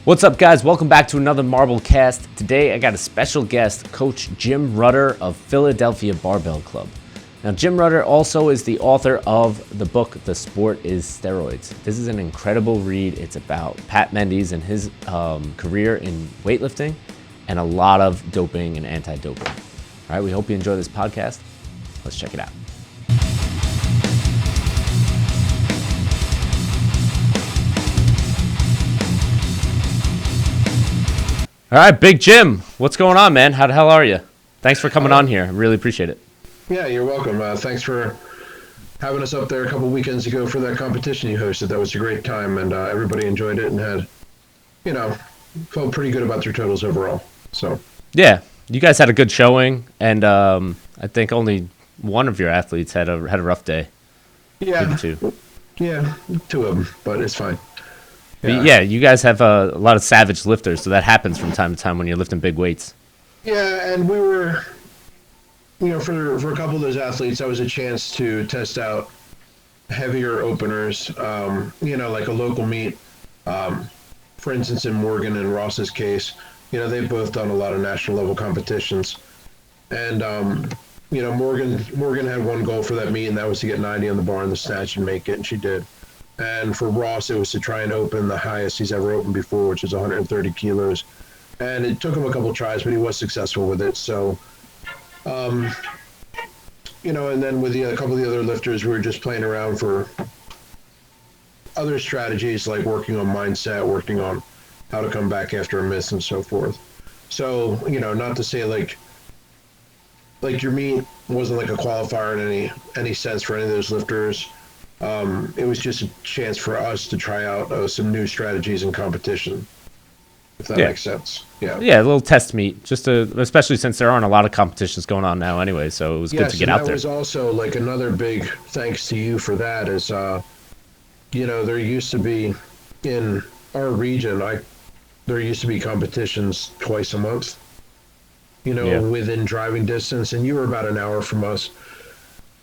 What's up, guys? Welcome back to another MarbleCast. Today, I got a special guest, Coach Jim Rutter of Philadelphia Barbell Club. Now, Jim Rutter also is the author of the book, The Sport is Steroids. This is an incredible read. It's about Pat Mendes and his career in weightlifting and a lot of doping and anti-doping. All right, we hope you enjoy this podcast. Let's check it out. All right, Big Jim, what's going on, man? How the hell are you? Thanks for coming on here. I really appreciate it. Yeah, you're welcome. Thanks for having us up there a couple weekends ago for that competition you hosted. That was a great time, and everybody enjoyed it and had, felt pretty good about their totals overall. So yeah, you guys had a good showing, and I think only one of your athletes had a rough day. Yeah, maybe two. Yeah, two of them, but it's fine. Yeah, you guys have a lot of savage lifters, so that happens from time to time when you're lifting big weights. Yeah, and we were, for a couple of those athletes, that was a chance to test out heavier openers, like a local meet. For instance, in Morgan and Ross's case, they've both done a lot of national level competitions. And, Morgan had one goal for that meet, and that was to get 90 on the bar in the snatch and make it, and she did. And for Ross, it was to try and open the highest he's ever opened before, which is 130 kilos. And it took him a couple tries, but he was successful with it. So, and then with a couple of the other lifters, we were just playing around for other strategies, like working on mindset, working on how to come back after a miss and so forth. So, not to say like your meet wasn't like a qualifier in any sense for any of those lifters. It was just a chance for us to try out some new strategies in competition, if that makes sense. Yeah, a little test meet, especially since there aren't a lot of competitions going on now anyway, so it was good to get out there. That was also like another big thanks to you for that is, there used to be in our region, there used to be competitions twice a month, within driving distance, and you were about an hour from us.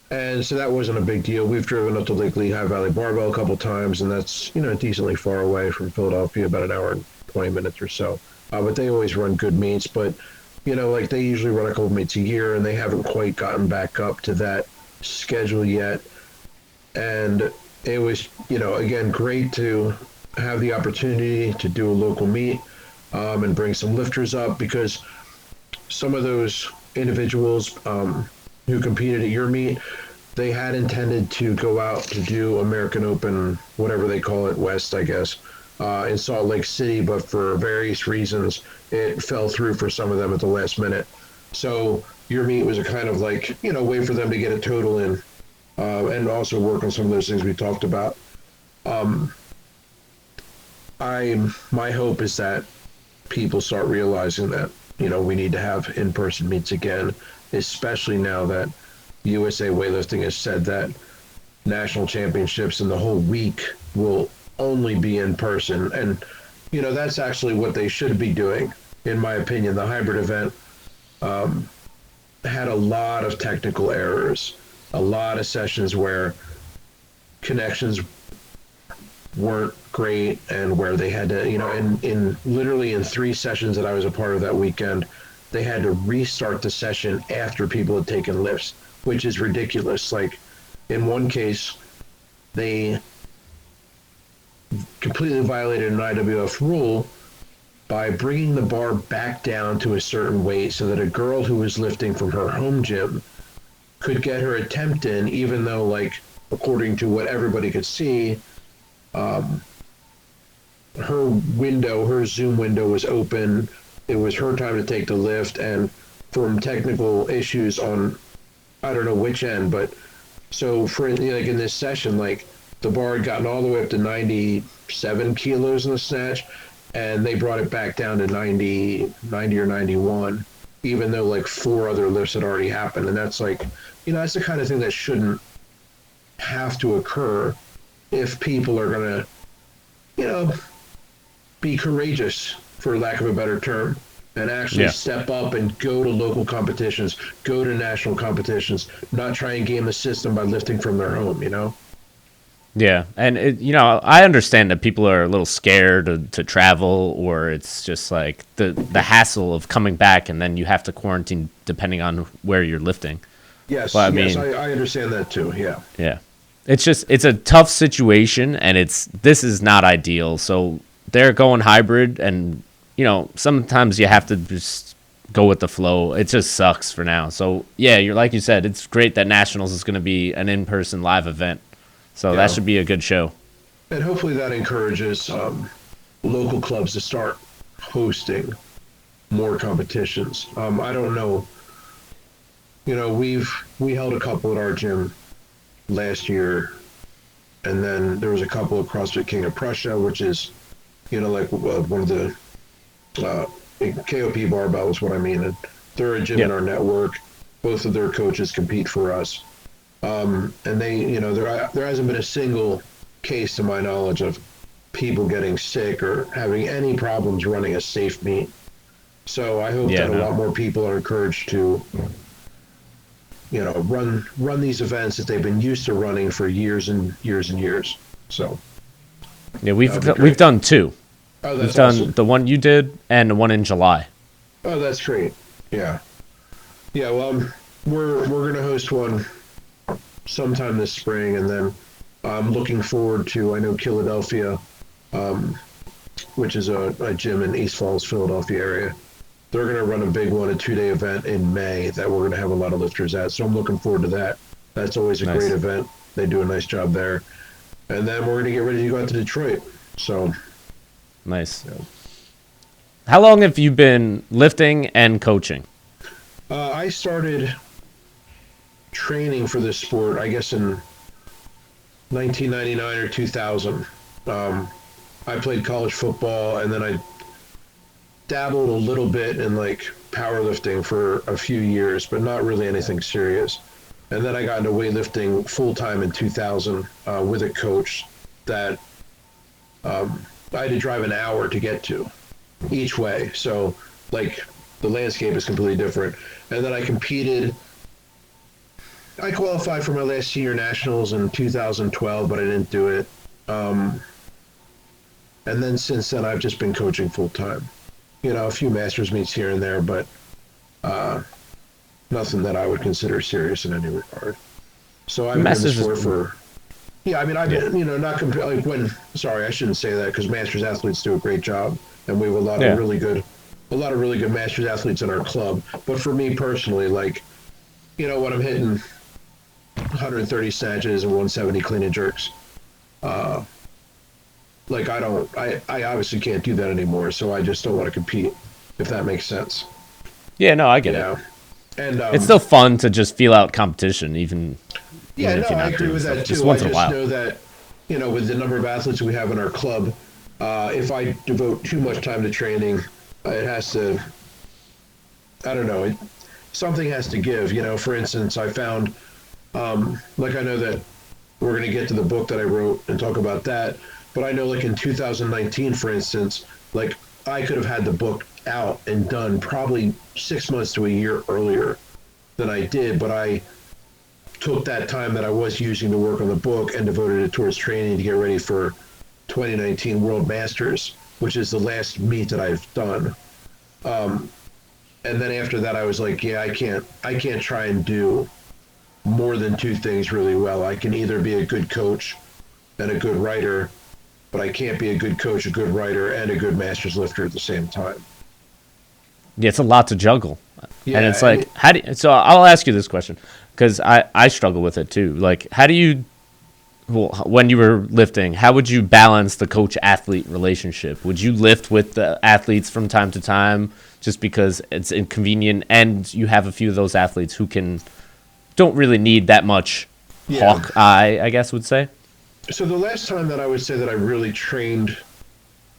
And so that wasn't a big deal. We've driven up to Lake Lehigh Valley Barbell a couple times, and that's, decently far away from Philadelphia, about an hour and 20 minutes or so. But they always run good meets. But, they usually run a couple meets a year, and they haven't quite gotten back up to that schedule yet. And it was, again, great to have the opportunity to do a local meet and bring some lifters up, because some of those individuals who competed at your meet, they had intended to go out to do American Open, whatever they call it, West, I guess, in Salt Lake City, but for various reasons, it fell through for some of them at the last minute. So your meet was a kind of like, way for them to get a total in and also work on some of those things we talked about. My hope is that people start realizing that, we need to have in-person meets again, especially now that USA Weightlifting has said that national championships in the whole week will only be in person. And, that's actually what they should be doing, in my opinion. The hybrid event had a lot of technical errors, a lot of sessions where connections weren't great, and where they had to, in literally in 3 sessions that I was a part of that weekend, they had to restart the session after people had taken lifts, which is ridiculous. Like, in one case, they completely violated an IWF rule by bringing the bar back down to a certain weight so that a girl who was lifting from her home gym could get her attempt in, even though, like, according to what everybody could see, her Zoom window was open. It was her time to take the lift, and from technical issues on, I don't know which end, but so for in this session, like, the bar had gotten all the way up to 97 kilos in the snatch, and they brought it back down to 90 or 91, even though like 4 other lifts had already happened. And that's like, that's the kind of thing that shouldn't have to occur if people are going to, be courageous, for lack of a better term, and actually step up and go to local competitions, go to national competitions, not try and game the system by lifting from their home, Yeah, and I understand that people are a little scared to travel, or it's just like the hassle of coming back and then you have to quarantine depending on where you're lifting. Yes, But I yes, mean, I understand that too. Yeah. yeah, it's a tough situation, and this is not ideal. So they're going hybrid, and sometimes you have to just go with the flow. It just sucks for now. So yeah, you're like you said, it's great that Nationals is going to be an in-person live event. So that Yeah. should be a good show. And hopefully that encourages local clubs to start hosting more competitions. I don't know. We held a couple at our gym last year, and then there was a couple of CrossFit King of Prussia, which is, like one of the KOP Barbell is what I mean. And they're a gym in our network. Both of their coaches compete for us. And they, there hasn't been a single case to my knowledge of people getting sick or having any problems running a safe meet. So I hope that a lot more people are encouraged to, run these events that they've been used to running for years and years and years. So yeah, we've done two. Oh, we've that's done awesome. the one you did and the one in July. Oh, that's great. Yeah. Yeah. Well, we're going to host one sometime this spring, and then I'm looking forward to, I know Philadelphia, which is a gym in East Falls, Philadelphia area. They're going to run a big one, a 2-day event in May that we're going to have a lot of lifters at. So I'm looking forward to that. That's always a great event. They do a nice job there. And then we're going to get ready to go out to Detroit. So nice. Yeah. How long have you been lifting and coaching? I started training for this sport, I guess, in 1999 or 2000. I played college football, and then I dabbled a little bit in like powerlifting for a few years, but not really anything serious. And then I got into weightlifting full time in 2000 with a coach that I had to drive an hour to get to each way. So like the landscape is completely different. And then I competed. I qualified for my last Senior Nationals in 2012, but I didn't do it. And then since then, I've just been coaching full time. A few Masters meets here and there, but nothing that I would consider serious in any regard. So I've been in the sport for. Yeah, I mean, I've been, not like when. Sorry, I shouldn't say that because Masters athletes do a great job, and we have a lot of really good Masters athletes in our club. But for me personally, like, when I'm hitting 130 snatches and 170 clean and jerks, like I obviously can't do that anymore. So I just don't want to compete, if that makes sense. Yeah, no, I get it. And it's still fun to just feel out competition, even. Yeah, even no, I agree with that too. Just once in a while. I just know that, with the number of athletes we have in our club, if I devote too much time to training, it has to. I don't know. Something has to give. For instance, I found, like I know that we're going to get to the book that I wrote and talk about that, but I know like in 2019, for instance, like I could have had the book out and done probably 6 months to a year earlier than I did, but I took that time that I was using to work on the book and devoted it towards training to get ready for 2019 World Masters, which is the last meet that I've done. And then after that, I was like, yeah, I can't try and do more than two things really well. I can either be a good coach and a good writer, but I can't be a good coach, a good writer, and a good Masters lifter at the same time. Yeah, it's a lot to juggle. Yeah, and it's like, so I'll ask you this question, because I struggle with it too. Like, how do you, when you were lifting, how would you balance the coach-athlete relationship? Would you lift with the athletes from time to time just because it's inconvenient, and you have a few of those athletes who don't really need that much hawk eye, I guess would say? So the last time that I would say that I really trained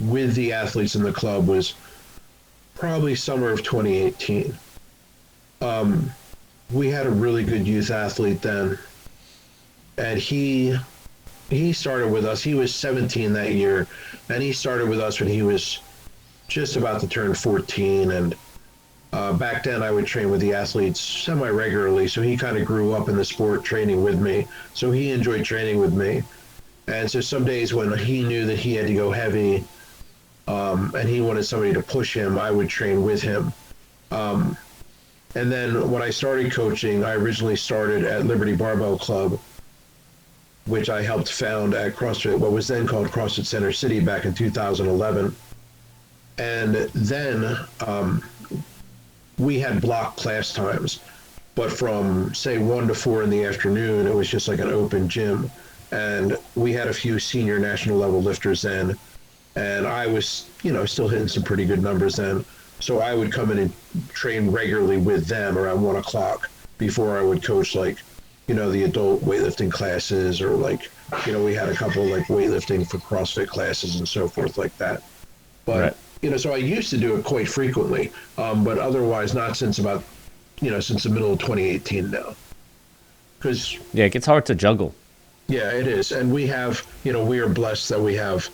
with the athletes in the club was probably summer of 2018. We had a really good youth athlete then, and he started with us. He was 17 that year, and he started with us when he was just about to turn 14. And back then I would train with the athletes semi-regularly, so he kind of grew up in the sport training with me. So he enjoyed training with me. And so some days when he knew that he had to go heavy, and he wanted somebody to push him, I would train with him. And then when I started coaching, I originally started at Liberty Barbell Club, which I helped found at CrossFit, what was then called CrossFit Center City, back in 2011. And then we had block class times, but from say 1 to 4 in the afternoon, it was just like an open gym. And we had a few senior national level lifters then, and I was, still hitting some pretty good numbers then. So I would come in and train regularly with them around 1 o'clock before I would coach, like, the adult weightlifting classes, or like, we had a couple like weightlifting for CrossFit classes and so forth like that. But, so I used to do it quite frequently, but otherwise not since about, since the middle of 2018 now. Because it gets hard to juggle. Yeah, it is. And we have, we are blessed that we have,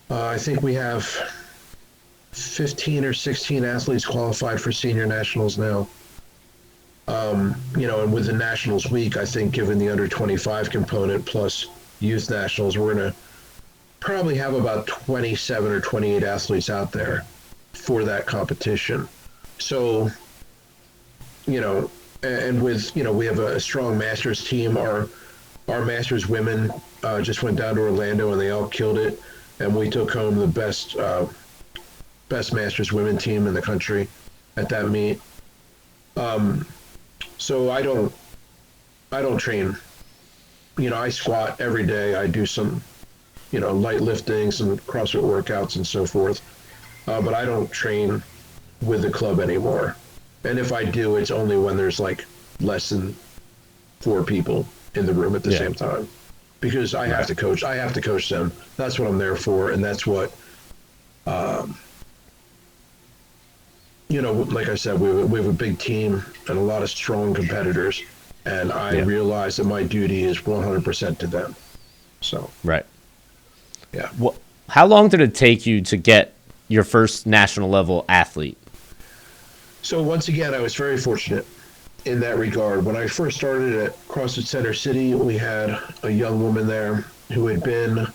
I think we have 15 or 16 athletes qualified for senior nationals now. And with the Nationals week, I think given the under 25 component plus youth nationals, we're going to probably have about 27 or 28 athletes out there for that competition. So, and with, we have a strong masters team. Our masters women just went down to Orlando and they all killed it. And we took home the best masters women team in the country at that meet. So I don't train, I squat every day. I do some, light lifting, some CrossFit workouts and so forth. But I don't train with the club anymore. And if I do, it's only when there's like less than 4 people in the room at the same time, because I have to coach. I have to coach them. That's what I'm there for. And that's what, like I said, we have a big team and a lot of strong competitors, and I realize that my duty is 100% to them. So yeah. How long did it take you to get your first national level athlete? So once again, I was very fortunate in that regard. When I first started at CrossFit Center City, we had a young woman there who had been,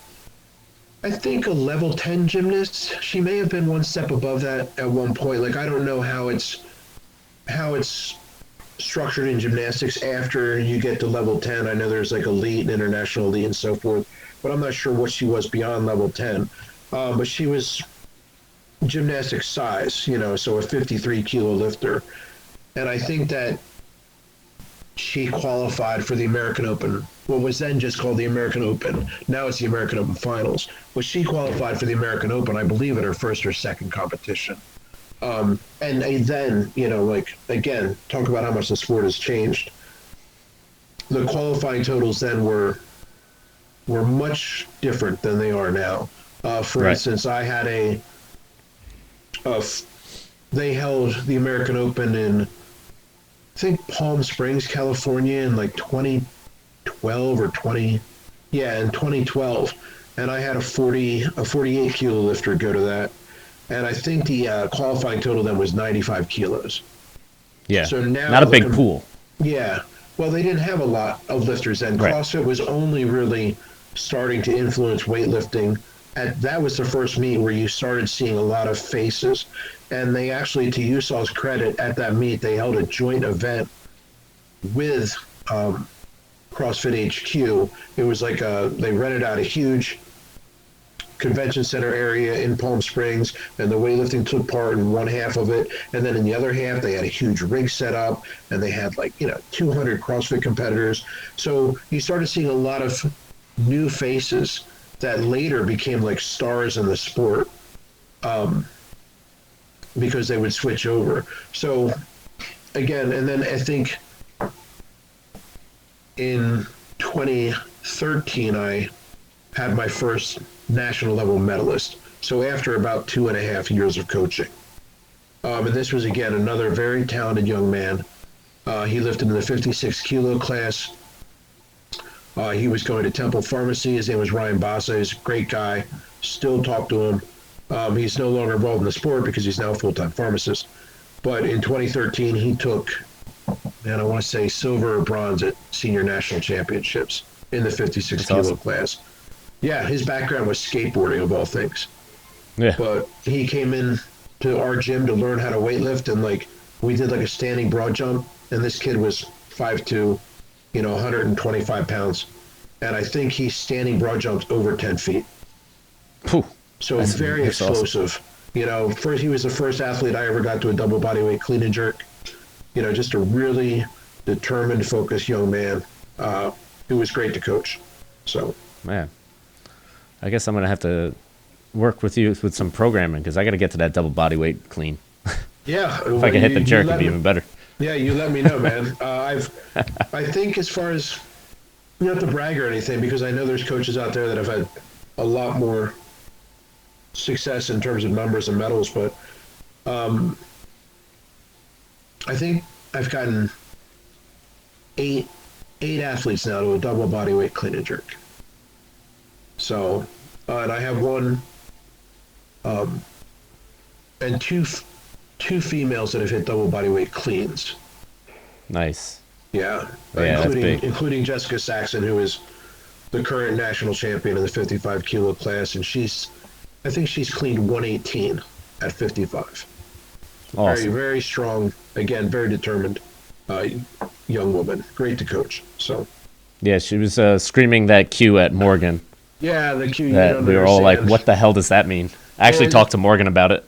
I think, a level 10 gymnast. She may have been one step above that at one point. Like, I don't know how it's structured in gymnastics after you get to level 10. I know there's like elite and international elite and so forth, but I'm not sure what she was beyond level 10. But she was gymnastics size, so a 53 kilo lifter. And I think that she qualified for the American Open, what was then just called the American Open. Now it's the American Open Finals. But she qualified for the American Open, I believe, at her first or second competition. And then, like, again, talk about how much the sport has changed. The qualifying totals then were much different than they are now. For instance, I had they held the American Open in, I think, Palm Springs, California in like 2012 or in 2012. And I had a 48 kilo lifter go to that. And I think the qualifying total then was 95 kilos. Yeah. So now, not a big pool. Yeah. Well, they didn't have a lot of lifters then. CrossFit was only really starting to influence weightlifting. That was the first meet where you started seeing a lot of faces. And they actually, to USA's credit, at that meet, they held a joint event with CrossFit HQ. It was like they rented out a huge convention center area in Palm Springs, and the weightlifting took part in one half of it. And then in the other half, they had a huge rig set up, and they had 200 CrossFit competitors. So you started seeing a lot of new faces that later became like stars in the sport, because they would switch over. So again, and then I think in 2013, I had my first national level medalist. So after about 2.5 years of coaching. And this was, again, another very talented young man. He lifted in the 56 kilo class. He was going to Temple Pharmacy. His name was Ryan Bassa. He's a great guy. Still talk to him. He's no longer involved in the sport because he's now a full-time pharmacist. But in 2013, he took, I want to say silver or bronze at senior national championships in the 56 That's kilo awesome. class. Yeah, his background was skateboarding of all things. Yeah. But he came in to our gym to learn how to weightlift, and like we did like a standing broad jump, and this kid was 5'2", 125 pounds, and I think he standing broad jumped over 10 feet. Phew. So That's very explosive. awesome. First he was the first athlete I ever got to a double bodyweight clean and jerk. Just a really determined, focused young man who was great to coach. So, Man, I guess I'm gonna have to work with you with some programming because I got to get to that double body weight clean. yeah, If I can hit the jerk, it'd be even better. Yeah, you let me know, man. I think as far as you don't have to brag or anything, because I know there's coaches out there that have had a lot more success in terms of numbers and medals, but I think I've gotten eight athletes now to a double bodyweight clean and jerk. So, and I have one and two females that have hit double bodyweight cleans. Nice. Yeah, Yeah, including Jessica Saxon, who is the current national champion in the 55 kilo class, and I think she's cleaned 118 at 55. Awesome. Very, very strong. Again, very determined young woman. Great to coach. So. Yeah, she was screaming that Q at Morgan. Yeah, the Q. That we were all like, "What the hell does that mean?" I actually talked to Morgan about it.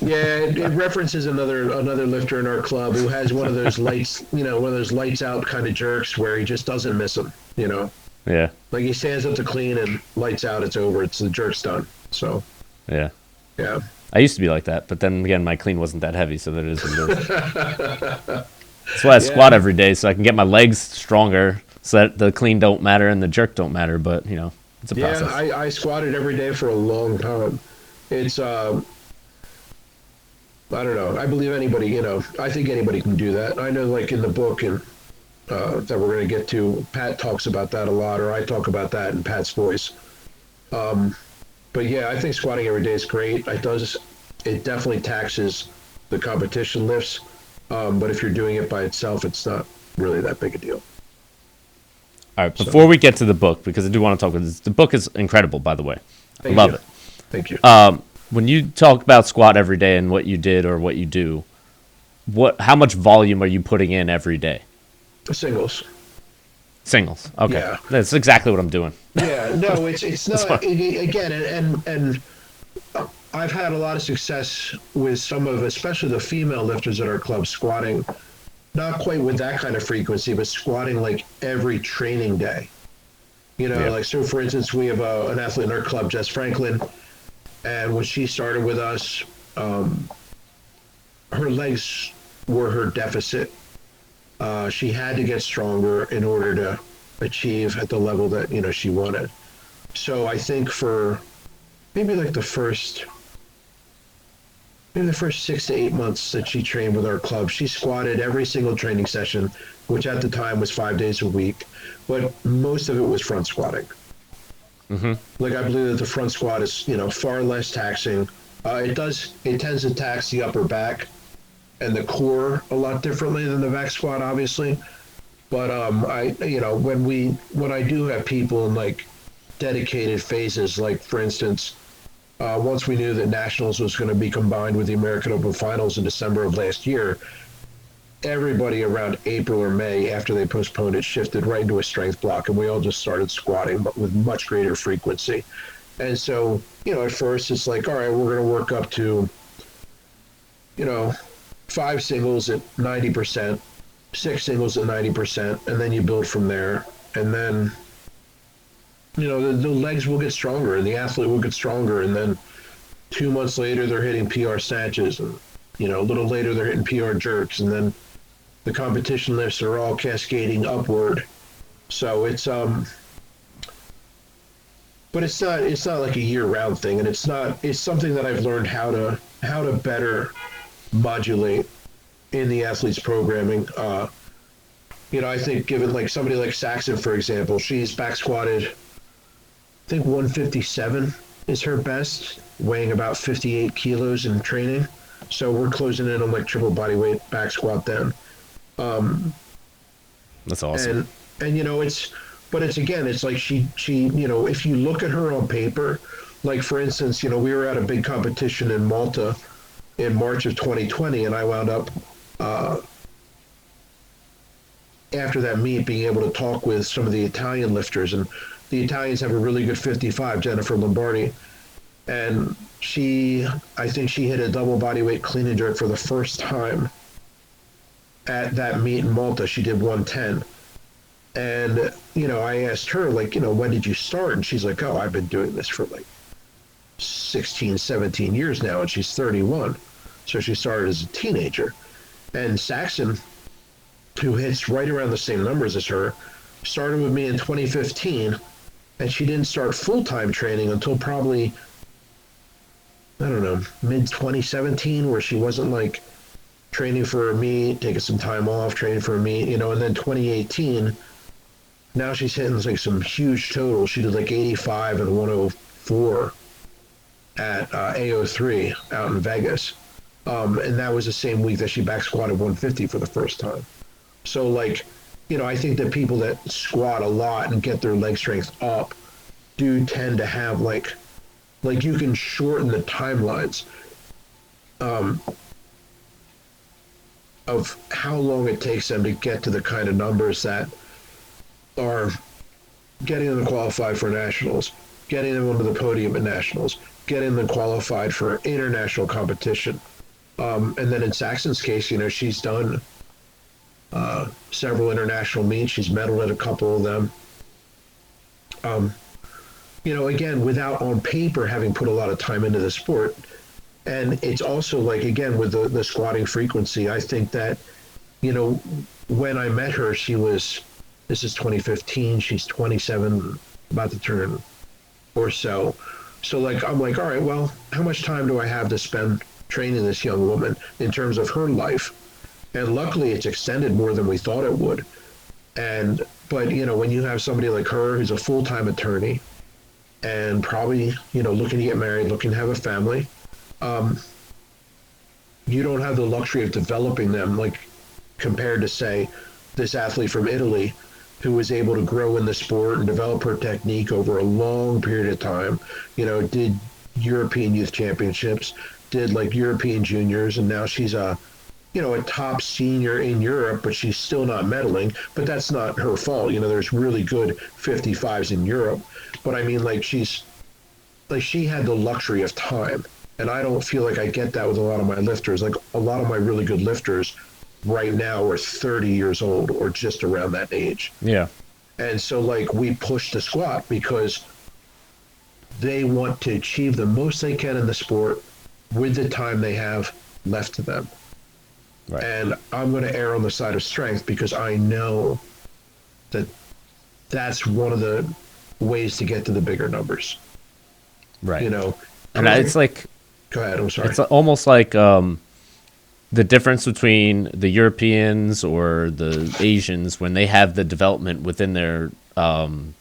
Yeah, it references another lifter in our club who has one of those lights, one of those lights out kind of jerks where he just doesn't miss them. Yeah. Like he stands up to clean and lights out, it's over. It's the jerk's done. So. Yeah. Yeah. I used to be like that, but then again, my clean wasn't that heavy, so that is what it is. That's why I squat every day, so I can get my legs stronger, so that the clean don't matter and the jerk don't matter. But it's a process. Yeah, I squatted every day for a long time. It's I don't know. I believe anybody. I think anybody can do that. I know, like in the book and that we're going to get to, Pat talks about that a lot, or I talk about that in Pat's voice. But yeah, I think squatting every day is great. It definitely taxes the competition lifts. But if you're doing it by itself, it's not really that big a deal. All right, before we get to the book, because I do want to talk about this, the book is incredible, by the way. I love it. Thank you. When you talk about squat every day and what you did or what you do, how much volume are you putting in every day? Singles. Okay. Yeah. That's exactly what I'm doing. Yeah, no, it's not. Again, and I've had a lot of success with some of, especially the female lifters at our club, squatting, not quite with that kind of frequency, but squatting like every training day. Like, so for instance, we have an athlete in our club, Jess Franklin, and when she started with us, her legs were her deficit. She had to get stronger in order to achieve at the level that she wanted. So I think for maybe like the first 6 to 8 months that she trained with our club, she squatted every single training session, which at the time was 5 days a week, but most of it was front squatting. Mm-hmm. Like, I believe that the front squat is far less taxing. It tends to tax the upper back and the core a lot differently than the back squat, obviously. But when I do have people in like dedicated phases, like for instance, once we knew that Nationals was going to be combined with the American Open Finals in December of last year, everybody around April or May, after they postponed it, shifted right into a strength block, and we all just started squatting, but with much greater frequency. And so, at first it's like, all right, we're going to work up to, 5 singles at 90%, 6 singles at 90%, and then you build from there. And then, the legs will get stronger, and the athlete will get stronger, and then 2 months later they're hitting PR snatches, and a little later they're hitting PR jerks, and then the competition lifts are all cascading upward. So it's but it's not like a year-round thing, and it's something that I've learned how to better modulate in the athlete's programming. I think given like somebody like Saxon, for example, she's back squatted, I think 157 is her best, weighing about 58 kilos in training. So we're closing in on like triple body weight back squat then. That's awesome. And it's But it's like she, if you look at her on paper, like for instance, we were at a big competition in Malta in March of 2020, and I wound up after that meet being able to talk with some of the Italian lifters, and the Italians have a really good 55, Jennifer Lombardi, and I think she hit a double bodyweight clean and jerk for the first time at that meet in Malta. She did 110. And, I asked her, like, when did you start? And she's like, oh, I've been doing this for like 16, 17 years now. And she's 31. So she started as a teenager. And Saxon, who hits right around the same numbers as her, started with me in 2015. And she didn't start full-time training until probably, I don't know, mid-2017, where she wasn't like training for a meet, taking some time off, training for a meet, and then 2018, now she's hitting like some huge totals. She did like 85 and 104 at AO3 out in Vegas. And that was the same week that she back squatted 150 for the first time. So like, I think that people that squat a lot and get their leg strength up do tend to have like you can shorten the timelines of how long it takes them to get to the kind of numbers that are getting them qualified for nationals, getting them onto the podium at nationals, getting them qualified for international competition. And then in Saxon's case, she's done several international meets. She's medaled at a couple of them. Again, without on paper having put a lot of time into the sport. And it's also like, again, with the squatting frequency, I think that, when I met her, this is 2015, she's 27, about to turn or so. So like, I'm like, all right, well, how much time do I have to spend training this young woman in terms of her life? And luckily it's extended more than we thought it would. But when you have somebody like her who's a full-time attorney and probably, looking to get married, looking to have a family, you don't have the luxury of developing them like compared to, say, this athlete from Italy who was able to grow in the sport and develop her technique over a long period of time, did European youth championships, did like European juniors, and now she's a top senior in Europe, but she's still not medaling. But that's not her fault. There's really good 55s in Europe. But I mean, like, she had the luxury of time. And I don't feel like I get that with a lot of my lifters. Like, a lot of my really good lifters right now are 30 years old or just around that age. Yeah. And so, like, we push the squat because they want to achieve the most they can in the sport with the time they have left to them. Right. And I'm going to err on the side of strength because I know that that's one of the ways to get to the bigger numbers. Right. And it's like, go ahead, I'm sorry. It's almost like the difference between the Europeans or the Asians when they have the development within their from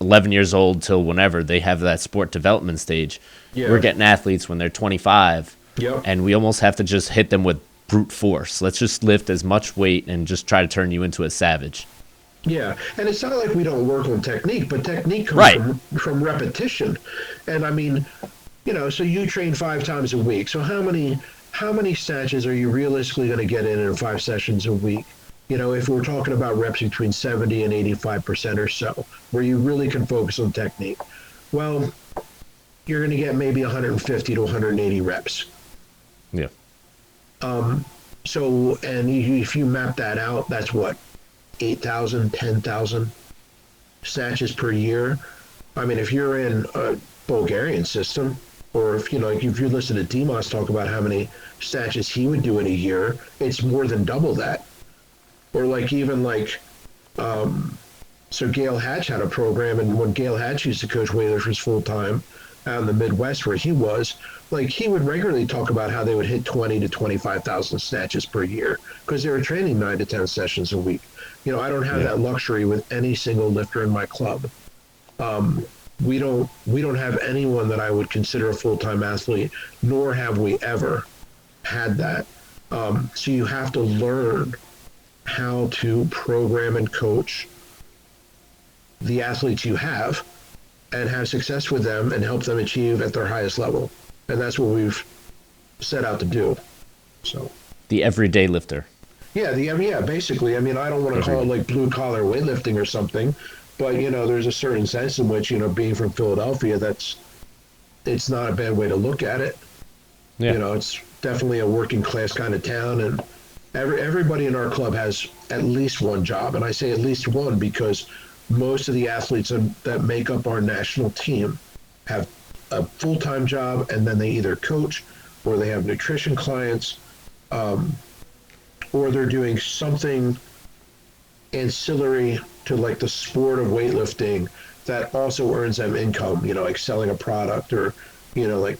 11 years old till whenever they have that sport development stage. Yeah. We're getting athletes when they're 25. Yep. And we almost have to just hit them with brute force. Let's just lift as much weight and just try to turn you into a savage. Yeah, and it's not like we don't work on technique, but technique comes from repetition. And I mean, so you train 5 times a week. So how many snatches are you realistically going to get in 5 sessions a week? If we're talking about reps between 70 and 85% or so, where you really can focus on technique. Well, you're going to get maybe 150 to 180 reps. Yeah. So, and if you map that out, that's what, 8,000, 10,000 snatches per year. I mean, if you're in a Bulgarian system, or if you listen to Dimas talk about how many snatches he would do in a year, it's more than double that. Or like even like, so Gail Hatch had a program, and when Gail Hatch used to coach weightlifters full time out in the Midwest where he was, like he would regularly talk about how they would hit 20 to 25,000 snatches per year because they were training 9 to 10 sessions a week. I don't have that luxury with any single lifter in my club. We don't have anyone that I would consider a full-time athlete, nor have we ever had that. So you have to learn how to program and coach the athletes you have and have success with them and help them achieve at their highest level. And that's what we've set out to do. So The everyday lifter. yeah, basically. I mean, I don't want to call it like blue collar weightlifting or something, but there's a certain sense in which, being from Philadelphia, it's not a bad way to look at it. Yeah. It's definitely a working class kind of town, and everybody in our club has at least one job. And I say at least one because most of the athletes that make up our national team have a full-time job, and then they either coach or they have nutrition clients, or they're doing something ancillary to like the sport of weightlifting that also earns them income, like selling a product or, like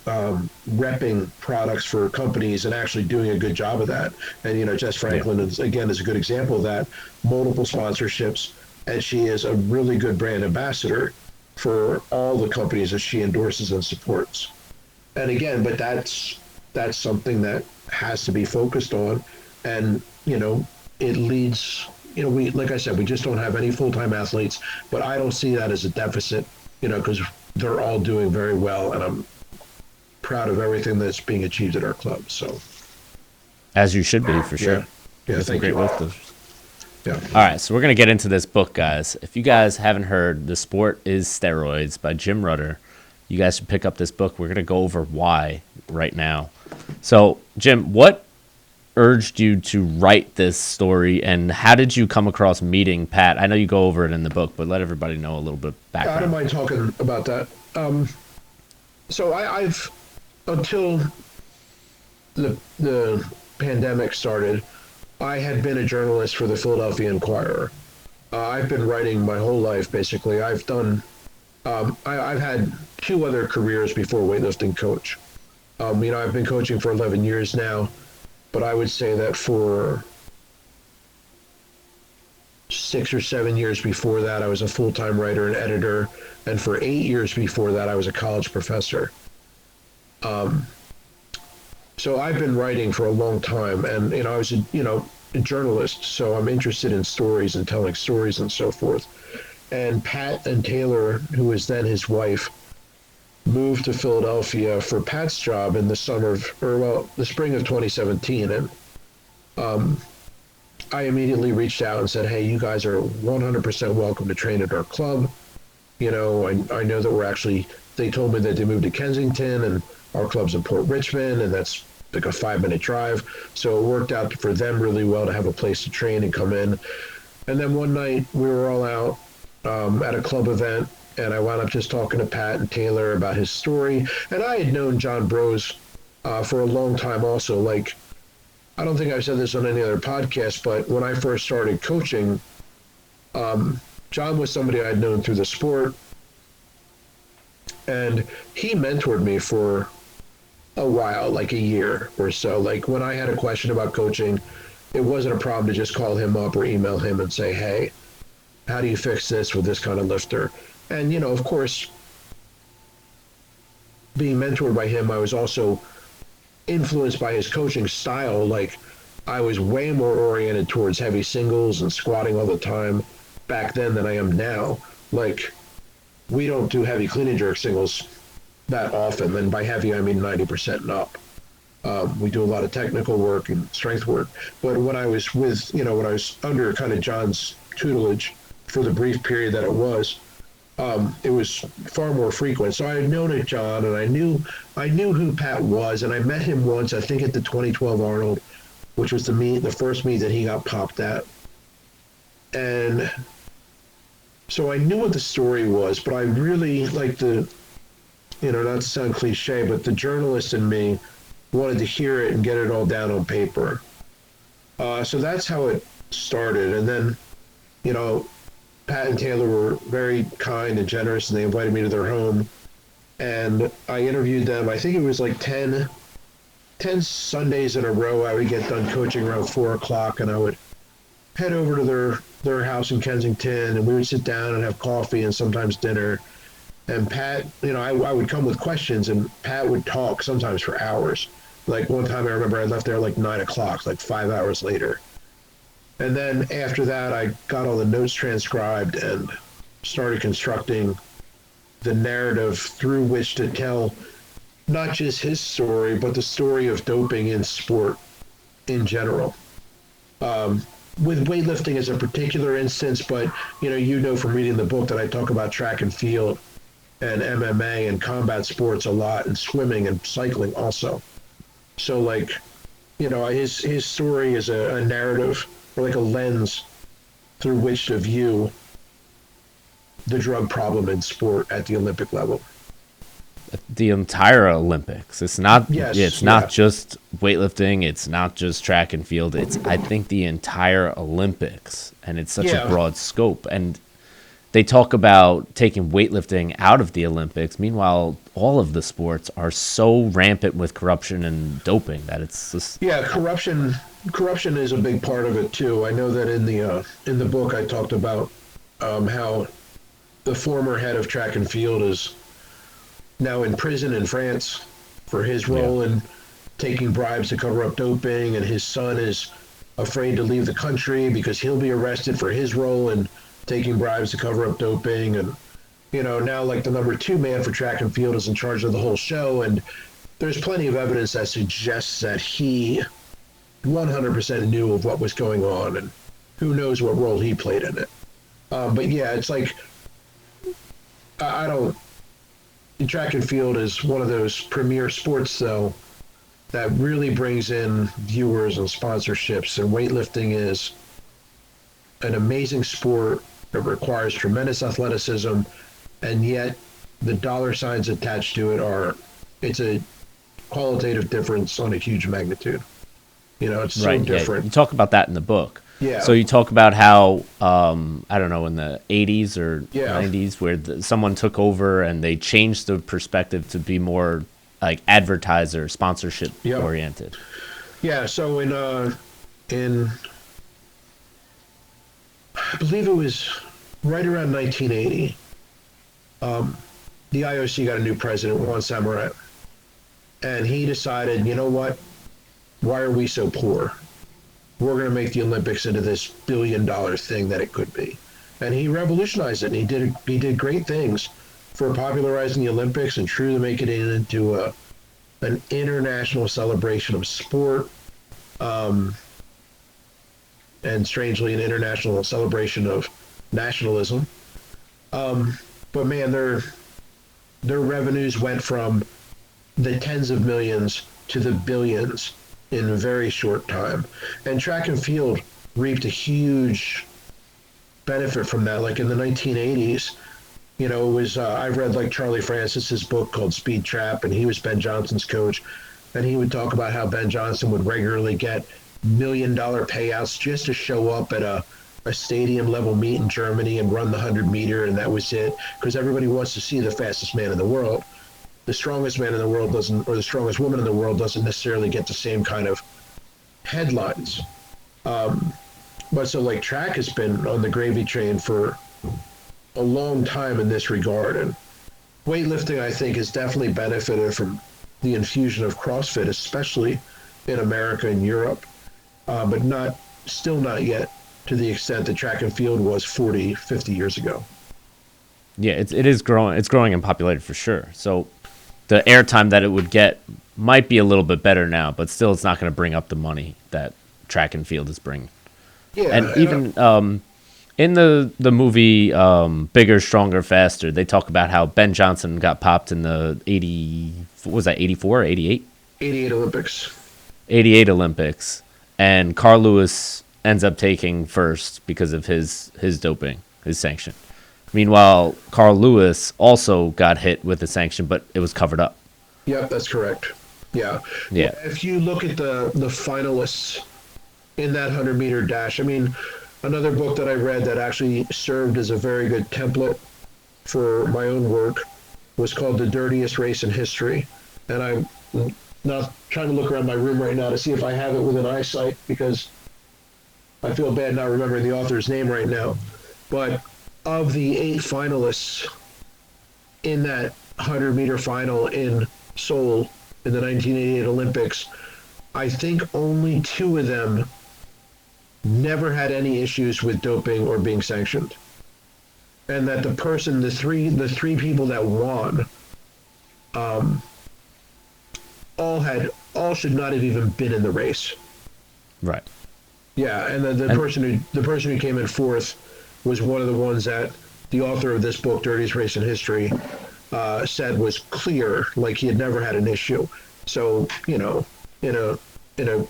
repping products for companies and actually doing a good job of that. And, Jess Franklin is a good example of that, multiple sponsorships. And she is a really good brand ambassador for all the companies that she endorses and supports. And again, but that's something that has to be focused on. And, it leads, like I said, we just don't have any full-time athletes, but I don't see that as a deficit, because they're all doing very well. And I'm proud of everything that's being achieved at our club. So, As you should be, for sure. Yeah, thank you. Lifters. Yeah. All right, so we're going to get into this book, guys. If you guys haven't heard, The Sport is Steroids by Jim Rutter, you guys should pick up this book. We're going to go over why right now. So, Jim, what urged you to write this story, and how did you come across meeting Pat? I know you go over it in the book, but let everybody know a little bit of background. I don't mind talking about that. So I've, until the pandemic started, I had been a journalist for the Philadelphia Inquirer. I've been writing my whole life, basically. I've done, I've had 2 other careers before weightlifting coach. I've been coaching for 11 years now, but I would say that for 6 or 7 years before that, I was a full-time writer and editor. And for 8 years before that, I was a college professor. So I've been writing for a long time, and I was a journalist, so I'm interested in stories and telling stories and so forth. And Pat and Taylor, who was then his wife, moved to Philadelphia for Pat's job in the spring of 2017, and I immediately reached out and said, "Hey, you guys are 100% welcome to train at our club. I know that they told me that they moved to Kensington, and our club's in Port Richmond, and that's like a 5-minute drive. So it worked out for them really well to have a place to train and come in. And then one night we were all out at a club event, and I wound up just talking to Pat and Taylor about his story. And I had known John Brose for a long time also. Like, I don't think I've said this on any other podcast, but when I first started coaching, John was somebody I'd known through the sport, and he mentored me for a while, like a year or so. Like, when I had a question about coaching, it wasn't a problem to just call him up or email him and say, "Hey, how do you fix this with this kind of lifter?" And, of course, being mentored by him, I was also influenced by his coaching style. Like, I was way more oriented towards heavy singles and squatting all the time back then than I am now. Like, we don't do heavy clean and jerk singles that often, and by heavy I mean 90% and up. We do a lot of technical work and strength work. But when I was when I was under kind of John's tutelage for the brief period that it was far more frequent. So I had known it, John, and I knew who Pat was, and I met him once, I think at the 2012 Arnold, which was the first meet that he got popped at. And so I knew what the story was, but I really like not to sound cliche, but the journalist in me wanted to hear it and get it all down on paper. So that's how it started. And then, Pat and Taylor were very kind and generous, and they invited me to their home. And I interviewed them. I think it was like 10 Sundays in a row. I would get done coaching around 4 o'clock, and I would head over to their house in Kensington, and we would sit down and have coffee and sometimes dinner. And Pat, I would come with questions, and Pat would talk sometimes for hours. Like, one time I remember I left there like 9 o'clock, like 5 hours later. And then after that, I got all the notes transcribed and started constructing the narrative through which to tell not just his story, but the story of doping in sport in general. With weightlifting as a particular instance, but you know from reading the book that I talk about track and field and MMA and combat sports a lot, and swimming and cycling also. So like, his story is a narrative or like a lens through which to view the drug problem in sport at the Olympic level. The entire Olympics. It's not. Yes, It's not just weightlifting. It's not just track and field. It's, I think, the entire Olympics, and it's such a broad scope. And they talk about taking weightlifting out of the Olympics. Meanwhile, all of the sports are so rampant with corruption and doping that it's just Corruption is a big part of it too. I know that in the book I talked about how the former head of track and field is now in prison in France for his role in taking bribes to cover up doping, and his son is afraid to leave the country because he'll be arrested for his role in taking bribes to cover up doping. And now like the number 2 man for track and field is in charge of the whole show, and there's plenty of evidence that suggests that he 100% knew of what was going on, and who knows what role he played in it. But yeah, it's like I don't. Track and field is one of those premier sports, though, that really brings in viewers and sponsorships. And weightlifting is an amazing sport that requires tremendous athleticism, and yet the dollar signs attached to it's a qualitative difference on a huge magnitude. It's so different. Yeah. You talk about that in the book. Yeah. So you talk about how, I don't know, in the 80s or 90s, where someone took over and they changed the perspective to be more like advertiser, sponsorship oriented. Yeah. So in I believe it was right around 1980, the IOC got a new president, Juan Samaranch, and he decided, you know what? Why are we so poor? We're going to make the Olympics into this billion-dollar thing that it could be. And he revolutionized it, and he did great things for popularizing the Olympics and truly making it into an international celebration of sport, and strangely, an international celebration of nationalism. But man, their revenues went from the tens of millions to the billions in a very short time. And track and field reaped a huge benefit from that. Like in the 1980s, it was, I read like Charlie Francis's book called Speed Trap, and he was Ben Johnson's coach. And he would talk about how Ben Johnson would regularly get $1 million payouts just to show up at a stadium level meet in Germany and run the 100-meter, and that was it. Because everybody wants to see the fastest man in the world. The strongest man in the world doesn't, or the strongest woman in the world doesn't necessarily get the same kind of headlines. But so like track has been on the gravy train for a long time in this regard. And weightlifting, I think, has definitely benefited from the infusion of CrossFit, especially in America and Europe, but still not yet to the extent that track and field was 40, 50 years ago. Yeah, it is growing. It's growing in popularity for sure. So the airtime that it would get might be a little bit better now, but still it's not going to bring up the money that track and field is bringing. Yeah, and even in the movie Bigger, Stronger, Faster, they talk about how Ben Johnson got popped in the 84 or 88? 88 Olympics. 88 Olympics. And Carl Lewis ends up taking first because of his doping, his sanction. Meanwhile, Carl Lewis also got hit with a sanction, but it was covered up. Yep, that's correct. Yeah. If you look at the finalists in that 100-meter dash, I mean, another book that I read that actually served as a very good template for my own work was called The Dirtiest Race in History. And I'm not trying to look around my room right now to see if I have it within eyesight, because I feel bad not remembering the author's name right now. But of the 8 finalists in that 100-meter final in Seoul in the 1988 Olympics, I think only 2 of them never had any issues with doping or being sanctioned, and that the three people that won, all should not have even been in the race. Right. Yeah, and the person who came in fourth was one of the ones that the author of this book, Dirtiest Race in History, said was clear, like he had never had an issue. So, in a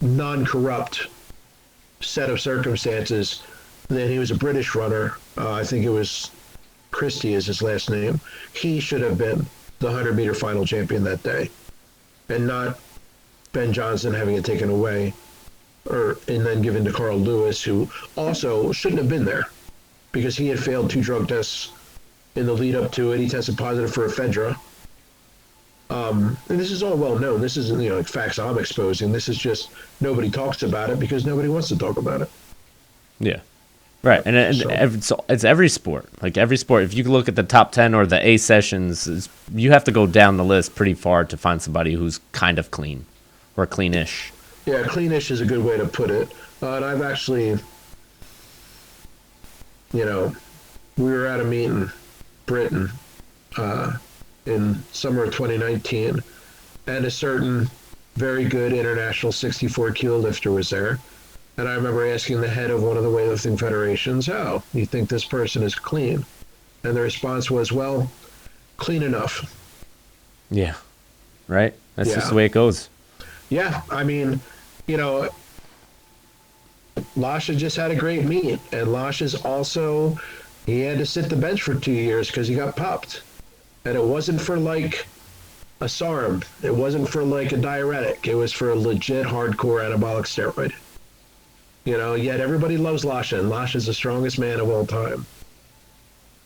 non-corrupt set of circumstances, then he was a British runner. I think it was Christie is his last name. He should have been the 100-meter final champion that day, and not Ben Johnson having it taken away, and then given to Carl Lewis, who also shouldn't have been there because he had failed 2 drug tests in the lead up to it. He tested positive for ephedra. And this is all well known. This isn't like facts I'm exposing. This is just nobody talks about it because nobody wants to talk about it. Yeah. Right, and it's every sport. Like every sport, if you look at the top 10 or the A sessions, you have to go down the list pretty far to find somebody who's kind of clean or cleanish. Yeah, cleanish is a good way to put it. And I've actually, we were at a meet in Britain in summer of 2019, and a certain very good international 64 kilo lifter was there. And I remember asking the head of one of the weightlifting federations, "Oh, you think this person is clean?" And the response was, "Well, clean enough." Yeah. Right? That's just the way it goes. Yeah. I mean, Lasha just had a great meet. And Lasha's also, he had to sit the bench for 2 years because he got popped. And it wasn't for like a SARM. It wasn't for like a diuretic. It was for a legit hardcore anabolic steroid. Yet everybody loves Lasha, and Lasha's the strongest man of all time.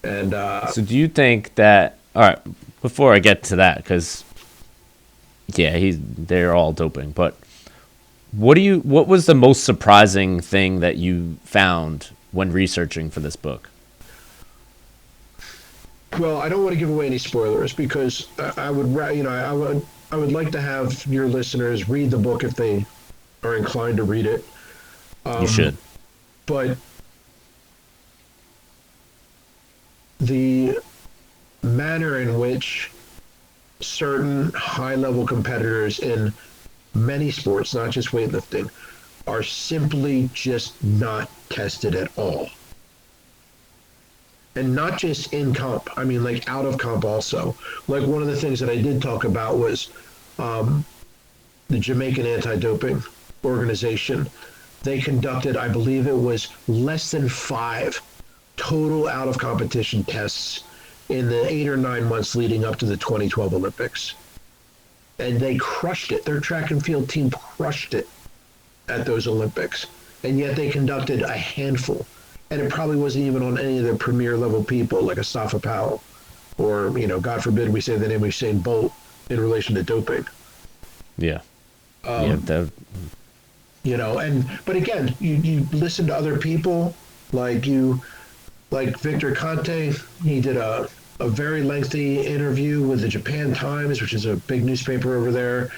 And so do you think that, all right, before I get to that, because they're all doping, but what was the most surprising thing that you found when researching for this book? Well, I don't want to give away any spoilers because I would like to have your listeners read the book if they are inclined to read it. You should. But the manner in which certain high-level competitors in many sports, not just weightlifting, are simply just not tested at all. And not just in comp, I mean like out of comp also. Like one of the things that I did talk about was the Jamaican Anti-Doping Organization. They conducted, I believe it was less than 5 total out of competition tests in the 8 or 9 months leading up to the 2012 Olympics. And they crushed it. Their track and field team crushed it at those Olympics. And yet they conducted a handful. And it probably wasn't even on any of the premier level people like Asafa Powell or, God forbid we say the name of Usain Bolt in relation to doping. Yeah. But again, you listen to other people like Victor Conte. He did a very lengthy interview with the Japan Times, which is a big newspaper over there.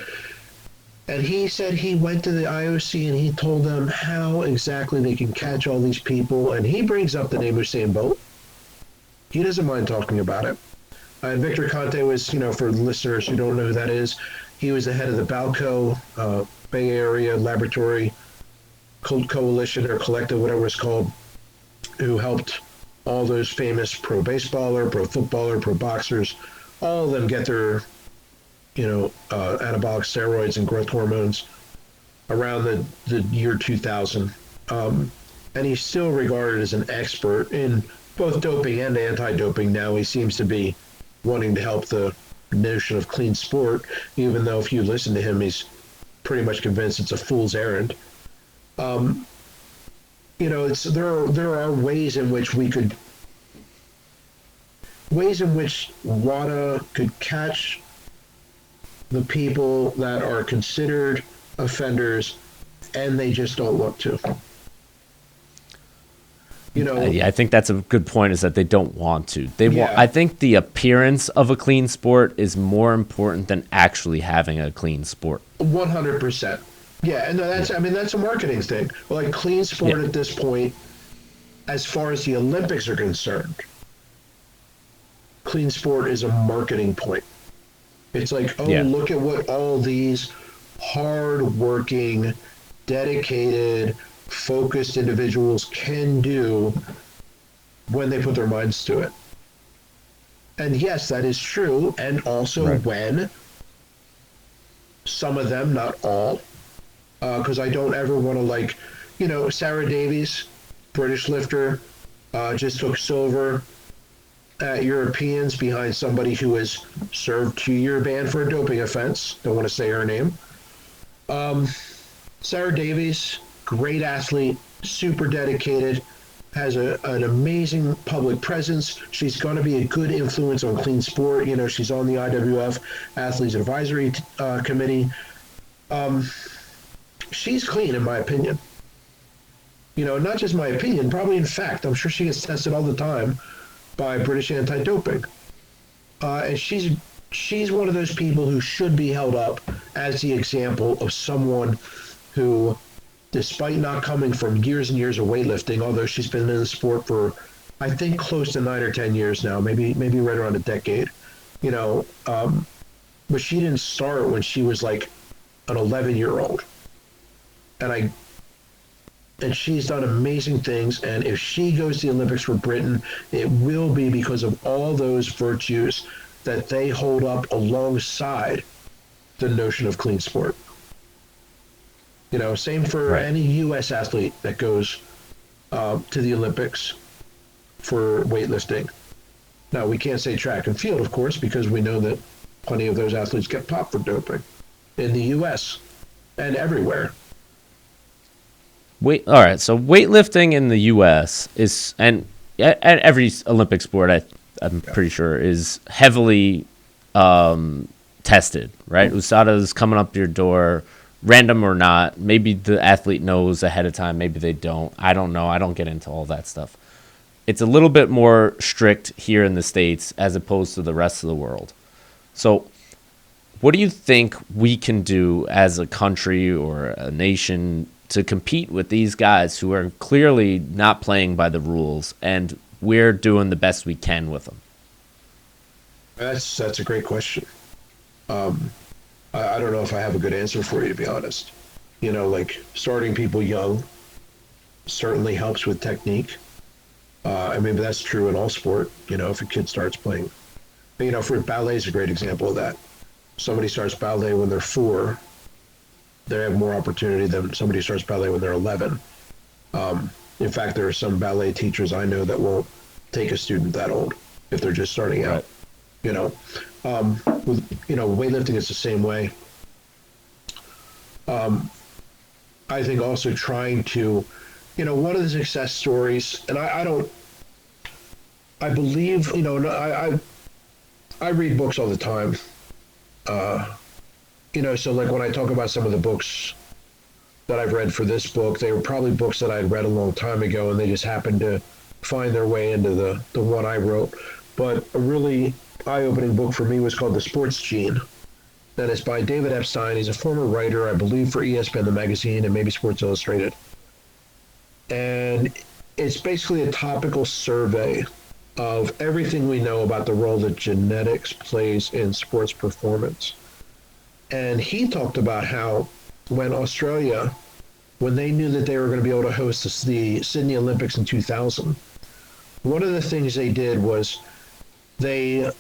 And he said he went to the IOC and he told them how exactly they can catch all these people. And he brings up the name Usain Bolt. He doesn't mind talking about it. And Victor Conte was, for listeners who don't know who that is, he was the head of the Balco Bay Area Laboratory Coalition or Collective, whatever it's called, who helped all those famous pro baseballer, pro footballer, pro boxers, all of them get their, anabolic steroids and growth hormones around the year 2000. And he's still regarded as an expert in both doping and anti-doping now. He seems to be wanting to help the notion of clean sport, even though if you listen to him, he's pretty much convinced it's a fool's errand. There are ways in which WADA could catch the people that are considered offenders, and they just don't want to. I think that's a good point, is that they don't want to. I think the appearance of a clean sport is more important than actually having a clean sport. 100%. Yeah, and I mean, that's a marketing thing. Like clean sport Yeah. at this point, as far as the Olympics are concerned, clean sport is a marketing point. It's like, oh, Yeah. look at what all these hard-working, dedicated, focused individuals can do when they put their minds to it. And yes, that is true. And also Right. when some of them, not all, because I don't ever want to like, Sarah Davies, British lifter, just took silver at Europeans behind somebody who was served 2-year ban for a doping offense. Don't want to say her name. Sarah Davies, great athlete, super dedicated, has an amazing public presence. She's going to be a good influence on clean sport. She's on the IWF Athletes Advisory Committee. She's clean, in my opinion. Not just my opinion, probably in fact. I'm sure she gets tested all the time by British anti-doping. And she's one of those people who should be held up as the example of someone who, despite not coming from years and years of weightlifting, although she's been in the sport for, I think, close to 9 or 10 years now, maybe right around a decade, but she didn't start when she was like an 11-year-old. And she's done amazing things. And if she goes to the Olympics for Britain, it will be because of all those virtues that they hold up alongside the notion of clean sport. Same for Right. any U.S. athlete that goes to the Olympics for weightlifting. Now, we can't say track and field, of course, because we know that plenty of those athletes get popped for doping in the U.S. and everywhere. All right. So weightlifting in the U.S. is, and at every Olympic sport, I'm pretty sure, is heavily tested, right? USADA's coming up your door, random or not. Maybe the athlete knows ahead of time. Maybe they don't. I don't know. I don't get into all that stuff. It's a little bit more strict here in the States as opposed to the rest of the world. So what do you think we can do as a country or a nation to compete with these guys who are clearly not playing by the rules, and we're doing the best we can with them? That's a great question. I don't know if I have a good answer for you, to be honest. Like starting people young certainly helps with technique. I mean, but that's true in all sport. If a kid starts playing, for ballet is a great example of that. Somebody starts ballet when they're 4, they have more opportunity than somebody who starts ballet when they're 11. In fact, there are some ballet teachers I know that won't take a student that old if they're just starting out. Right. Weightlifting is the same way. I think also trying to, one of the success stories, and I believe, I read books all the time. So like when I talk about some of the books that I've read for this book, they were probably books that I had read a long time ago, and they just happened to find their way into the one I wrote. But a really eye-opening book for me was called The Sports Gene. That is by David Epstein. He's a former writer, I believe, for ESPN, the magazine, and maybe Sports Illustrated. And it's basically a topical survey of everything we know about the role that genetics plays in sports performance. And he talked about how when Australia, when they knew that they were going to be able to host the Sydney Olympics in 2000, one of the things they did was they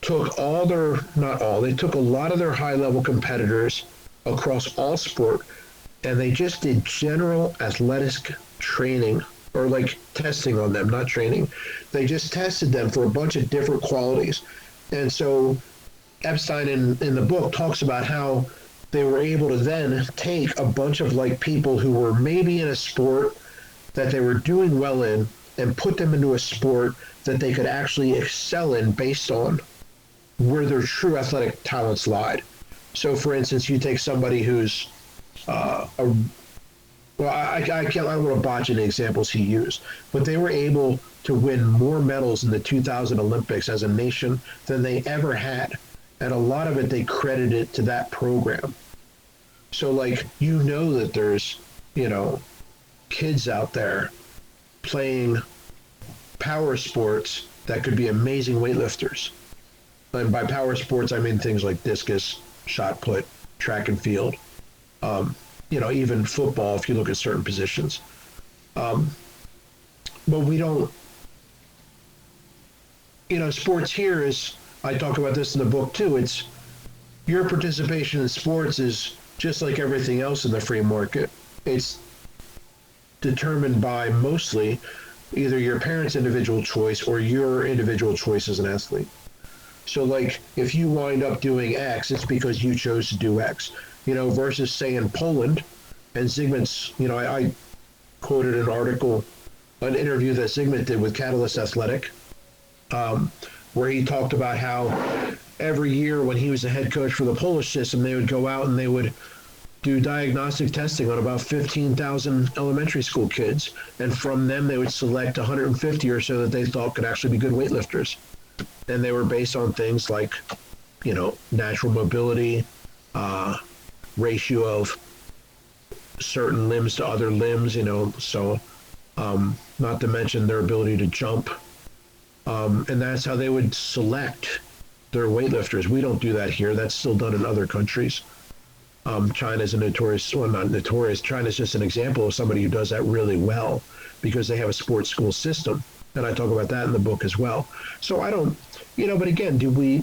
took they took a lot of their high-level competitors across all sport, and they just did general athletic training, or like testing on them, not training. They just tested them for a bunch of different qualities. And so Epstein in the book talks about how they were able to then take a bunch of like people who were maybe in a sport that they were doing well in and put them into a sport that they could actually excel in based on where their true athletic talents lied. So for instance, you take somebody who's I don't want to botch any examples he used, but they were able to win more medals in the 2000 Olympics as a nation than they ever had. And a lot of it they credited to that program. So like, you know that there's, you know, kids out there playing power sports that could be amazing weightlifters. And by power sports, I mean things like discus, shot put, track and field, even football if you look at certain positions. But we don't, sports here is, I talk about this in the book too, it's your participation in sports is just like everything else in the free market. It's determined by mostly either your parents' individual choice or your individual choice as an athlete. So like if you wind up doing X, it's because you chose to do X, versus say in Poland and Zygmunt's, I quoted an interview that Zygmunt did with Catalyst Athletic, where he talked about how every year when he was the head coach for the Polish system, they would go out and they would do diagnostic testing on about 15,000 elementary school kids. And from them, they would select 150 or so that they thought could actually be good weightlifters. And they were based on things like, natural mobility, ratio of certain limbs to other limbs, so not to mention their ability to jump. And that's how they would select their weightlifters. We don't do that here. That's still done in other countries. China's a notorious, well, not notorious, China's just an example of somebody who does that really well because they have a sports school system. And I talk about that in the book as well. So I don't, but again, do we,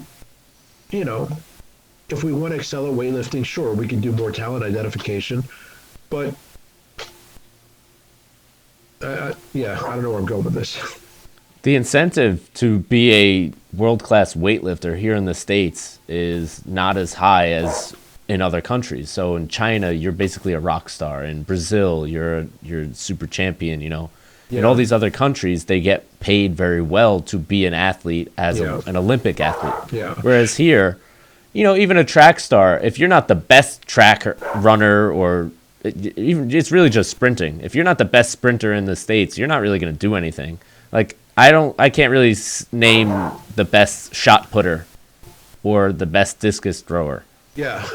if we want to excel at weightlifting, sure, we can do more talent identification. But, I don't know where I'm going with this. The incentive to be a world-class weightlifter here in the States is not as high as in other countries. So in China, you're basically a rock star. In Brazil, you're super champion, Yeah. In all these other countries, they get paid very well to be an athlete as an Olympic athlete. Yeah. Whereas here, even a track star, if you're not the best track runner or it's really just sprinting. If you're not the best sprinter in the States, you're not really going to do anything. Like, I can't really name the best shot putter or the best discus thrower. Yeah.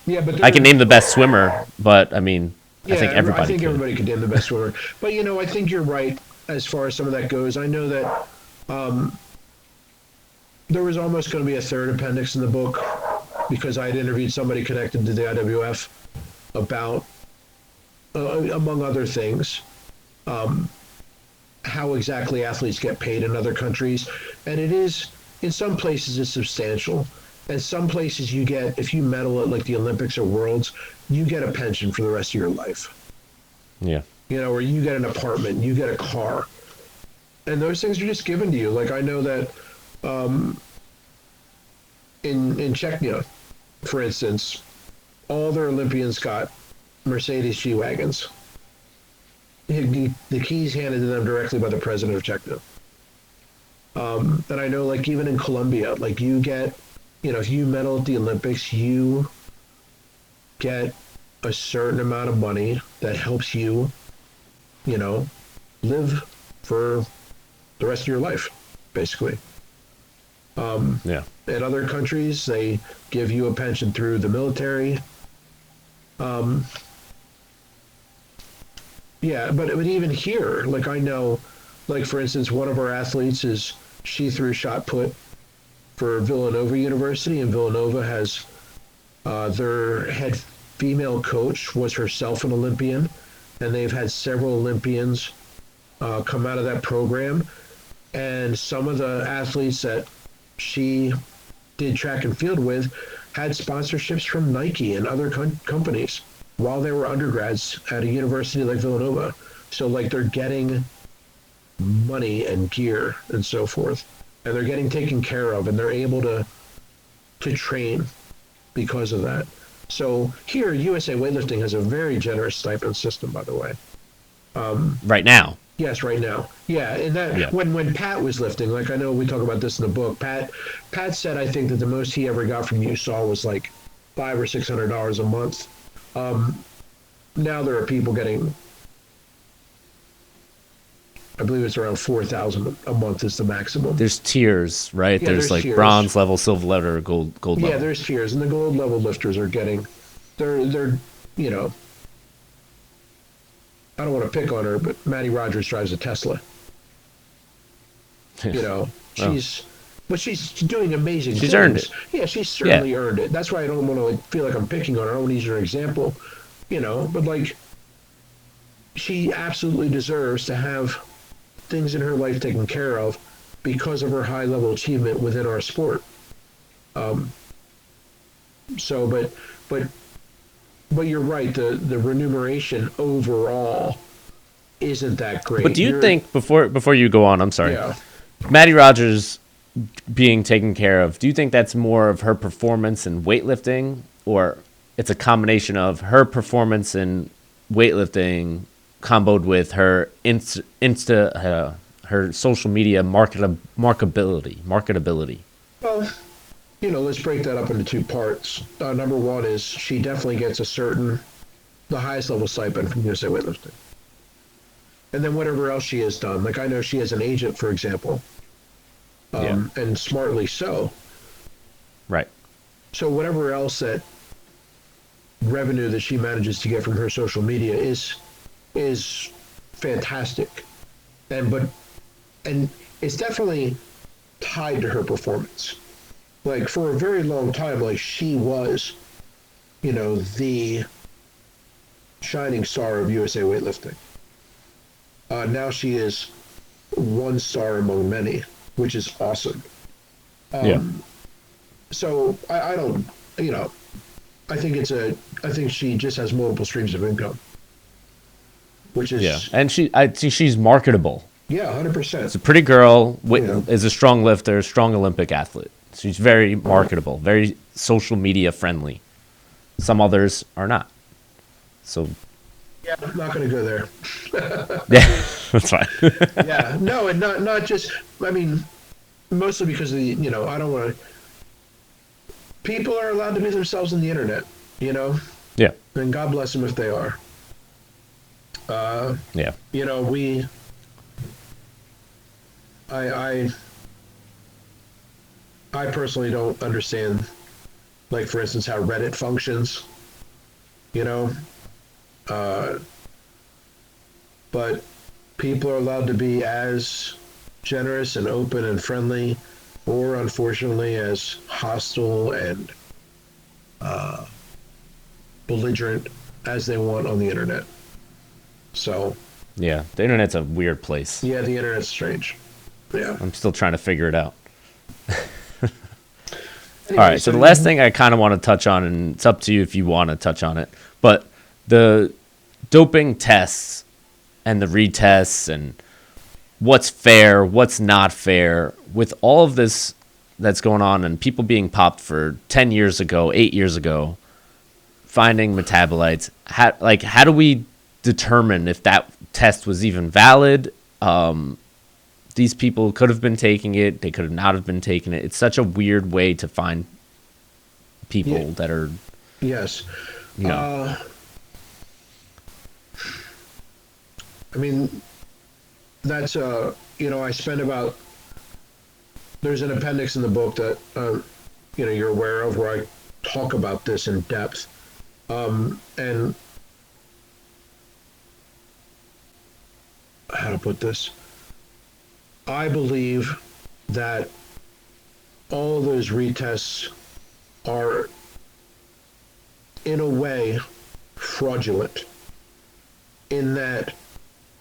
Yeah, but I can name the best swimmer, but I mean, I think everybody could. Everybody could name the best swimmer. But, I think you're right as far as some of that goes. I know that there was almost going to be a third appendix in the book because I had interviewed somebody connected to the IWF about, among other things, how exactly athletes get paid in other countries. And it is, in some places, it's substantial. And some places you get, if you medal at like the Olympics or Worlds, you get a pension for the rest of your life. Yeah. Or you get an apartment, you get a car. And those things are just given to you. Like I know that in Czechia, for instance, all their Olympians got Mercedes G-Wagons. The keys handed to them directly by the president of Czechia. And I know like even in Colombia, like you get, if you medal at the Olympics, you get a certain amount of money that helps you, live for the rest of your life, basically. In other countries, they give you a pension through the military. But even here, like I know, like for instance, one of our athletes she threw shot put for Villanova University, and Villanova has their head female coach was herself an Olympian, and they've had several Olympians come out of that program. And some of the athletes that she did track and field with had sponsorships from Nike and other companies while they were undergrads at a university like Villanova. So like they're getting money and gear and so forth, and they're getting taken care of, and they're able to train because of that. So here, USA Weightlifting has a very generous stipend system, by the way. Right now. Yes, right now. Yeah, and that when Pat was lifting, like I know we talk about this in the book. Pat said I think that the most he ever got from USAW was like $500 or $600 a month. Now there are people getting, I believe it's around $4,000 a month is the maximum. There's tiers, right? Yeah, there's like tiers. Bronze level, silver level, gold level. Yeah, there's tiers, and the gold level lifters are getting they're, you know, I don't want to pick on her, but Maddie Rogers drives a Tesla. You know, but she's doing amazing She's things. earned it. Yeah, she's certainly earned it. That's why I don't want to feel like I'm picking on her. I don't want to use her example, you know, but like, she absolutely deserves to have things in her life taken care of because of her high level achievement within our sport. So, but you're right. The remuneration overall isn't that great. But do you think, before you go on, I'm sorry, Yeah. Maddie Rogers being taken care of, do you think that's more of her performance in weightlifting, or it's a combination of her performance in weightlifting comboed with her her social media marketability? Well, you know, let's break that up into two parts. Number one is she definitely gets the highest level stipend from USA Weightlifting. And then whatever else she has done. Like, I know she has an agent, for example, and smartly so. Right. So whatever else that revenue that she manages to get from her social media is fantastic. And it's definitely tied to her performance. Like, for a very long time, like, she was, you know, the shining star of USA Weightlifting. Now she is one star among many, which is awesome. So I don't, you know, I think she just has multiple streams of income, which is and I think she's marketable. Yeah, 100%. It's a pretty girl, is a strong lifter, strong Olympic athlete. She's very marketable, very social media friendly. Some others are not. So yeah, I'm not going to go there. yeah, that's fine. Yeah, no, and not just. I mean, mostly because of the, you know, I don't want to. People are allowed to be themselves on the internet, you know. Yeah. And God bless them if they are. Yeah. You know, I personally don't understand, like, for instance, how Reddit functions, you know. But people are allowed to be as generous and open and friendly, or unfortunately as hostile and belligerent as they want on the internet. So Yeah, the internet's a weird place. yeah, the internet's strange. Yeah. I'm still trying to figure it out. Anyway, All right, so the last thing I kind of want to touch on, and it's up to you if you want to touch on it, but the doping tests and the retests and what's fair, what's not fair, with all of this that's going on and people being popped for 10 years ago, 8 years ago, finding metabolites, how do we determine if that test was even valid? These people could have been taking it. They could have not have been taking it. It's such a weird way to find people that are, yes. you know. I mean, that's, you know, I spent about, there's an appendix in the book that, you know, you're aware of, where I talk about this in depth. And how to put this? I believe that all of those retests are, in a way, fraudulent, in that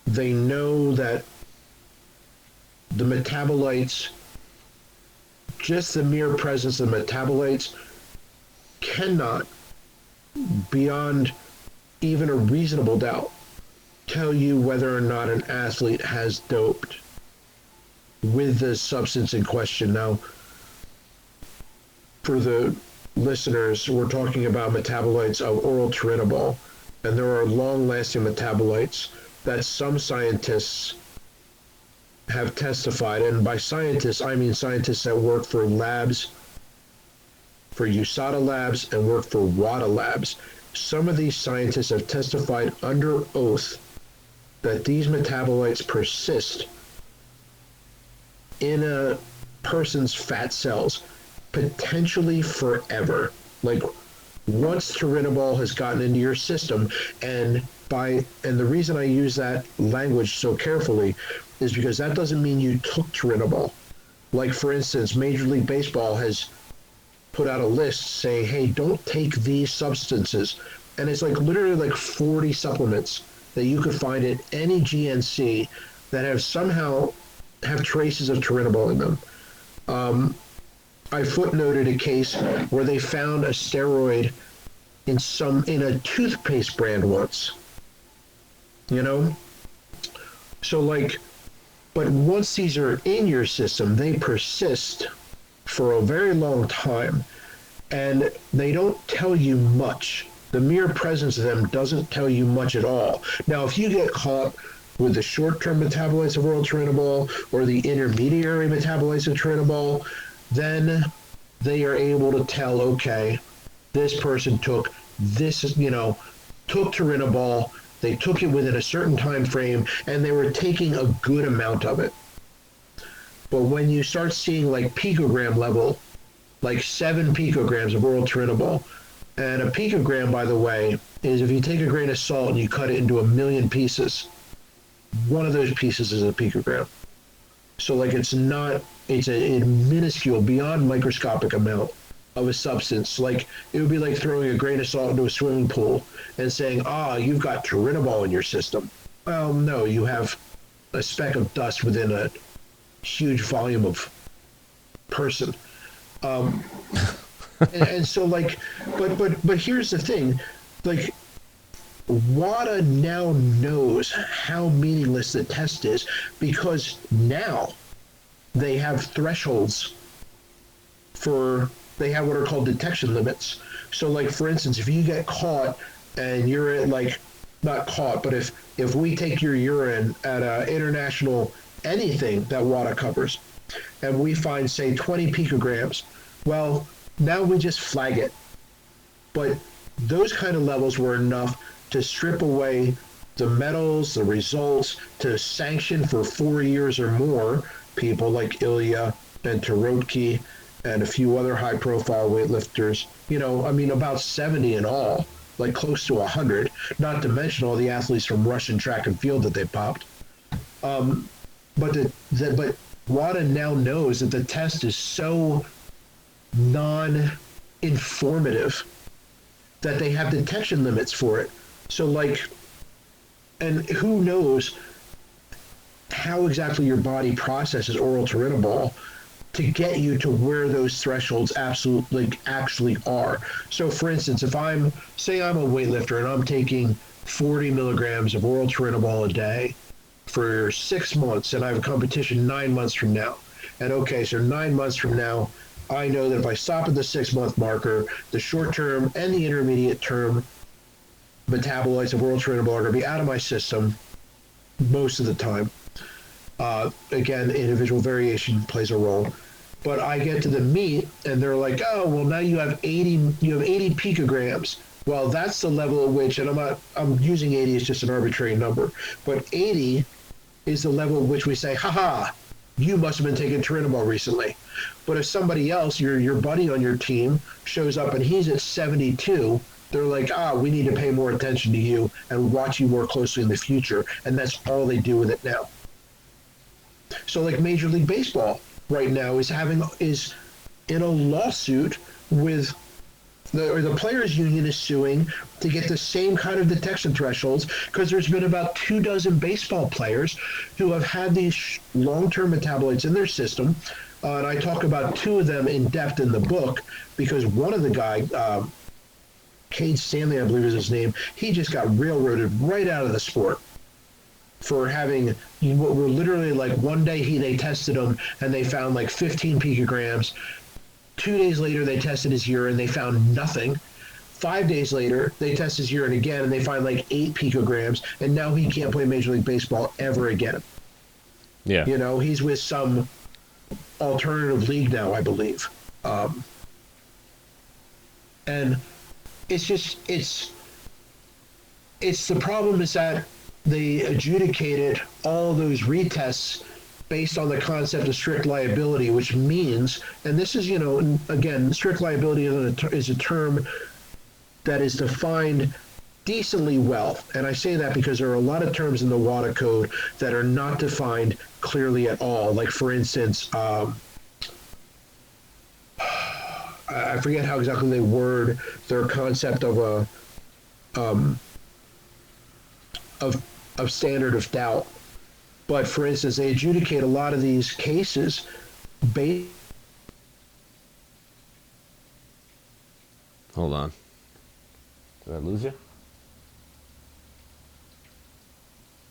they know that the metabolites, just the mere presence of metabolites, cannot, beyond even a reasonable doubt, tell you whether or not an athlete has doped with the substance in question. Now, for the listeners, we're talking about metabolites of oral turinabol, and there are long-lasting metabolites that some scientists have testified, and by scientists, I mean scientists that work for labs, for USADA labs, and work for WADA labs. Some of these scientists have testified under oath that these metabolites persist in a person's fat cells, potentially forever. Like, once turinabol has gotten into your system, and the reason I use that language so carefully is because that doesn't mean you took turinabol. Like, for instance, Major League Baseball has put out a list saying, hey, don't take these substances. And it's like literally like 40 supplements that you could find at any GNC that have traces of turinabol in them. I footnoted a case where they found a steroid in a toothpaste brand once. So like, but once these are in your system, they persist for a very long time, and they don't tell you much. The mere presence of them doesn't tell you much at all. Now, if you get caught with the short-term metabolites of oral turinabol or the intermediary metabolites of turinabol, then they are able to tell, okay, this person took turinabol, they took it within a certain time frame, and they were taking a good amount of it. But when you start seeing like picogram level, like 7 picograms of oral turinabol, and a picogram, by the way, is if you take a grain of salt and you cut it into 1,000,000 pieces, one of those pieces is a picogram. So like it's a minuscule, beyond microscopic amount of a substance. Like it would be like throwing a grain of salt into a swimming pool and saying, you've got turinabol in your system. Well, no, you have a speck of dust within a huge volume of person. And so like, but here's the thing, like WADA now knows how meaningless the test is, because now they have thresholds they have what are called detection limits. So like, for instance, if you get caught and you're at like, not caught, but if we take your urine at a international anything that WADA covers, and we find, say, 20 picograms, well, now we just flag it. But those kind of levels were enough to strip away the medals, the results, to sanction for 4 years or more people like Ilya and Tarotki and a few other high-profile weightlifters. About 70 in all, like close to 100, not to mention all the athletes from Russian track and field that they popped. But WADA now knows that the test is so non-informative that they have detection limits for it. So like, and who knows how exactly your body processes oral turinabol to get you to where those thresholds actually are. So for instance, if I'm a weightlifter and I'm taking 40 milligrams of oral turinabol a day for 6 months, and I have a competition 9 months from now. And okay, so 9 months from now, I know that if I stop at the 6-month marker, the short-term and the intermediate-term metabolites of oral turinabol are going to be out of my system most of the time. Again, individual variation plays a role. But I get to the meet, and they're like, oh, well, now you have 80 picograms. Well, that's the level at which, and I'm using 80 as just an arbitrary number, but 80 is the level at which we say, haha, you must have been taking turinabol recently. But if somebody else, your buddy on your team, shows up and he's at 72, they're like, we need to pay more attention to you and watch you more closely in the future. And that's all they do with it now. So like Major League Baseball right now is in a lawsuit with the players union is suing to get the same kind of detection thresholds, because there's been about 24 baseball players who have had these long-term metabolites in their system. And I talk about 2 of them in depth in the book, because one of the guys, Cade Stanley, I believe is his name, he just got railroaded right out of the sport for having what were literally like, one day they tested him and they found like 15 picograms. 2 days later, they tested his urine. They found nothing. 5 days later, they test his urine again, and they find like 8 picograms. And now he can't play Major League Baseball ever again. Yeah. He's with some alternative league now, I believe. And it's the problem is that they adjudicated all those retests based on the concept of strict liability, which means, and this is, again, strict liability is a term that is defined decently well. And I say that because there are a lot of terms in the WADA code that are not defined clearly at all. Like, for instance, I forget how exactly they word their concept of a of standard of doubt. But for instance, they adjudicate a lot of these cases based. Hold on. Did I lose you?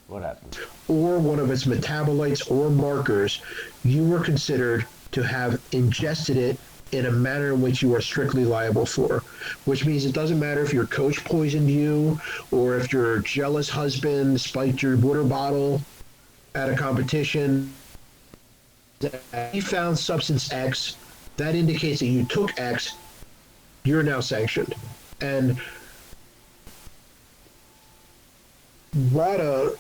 What happened? Or one of its metabolites or markers, you were considered to have ingested it in a manner in which you are strictly liable for, which means it doesn't matter if your coach poisoned you or if your jealous husband spiked your water bottle at a competition. He found substance X, that indicates that you took X, you're now sanctioned. And WADA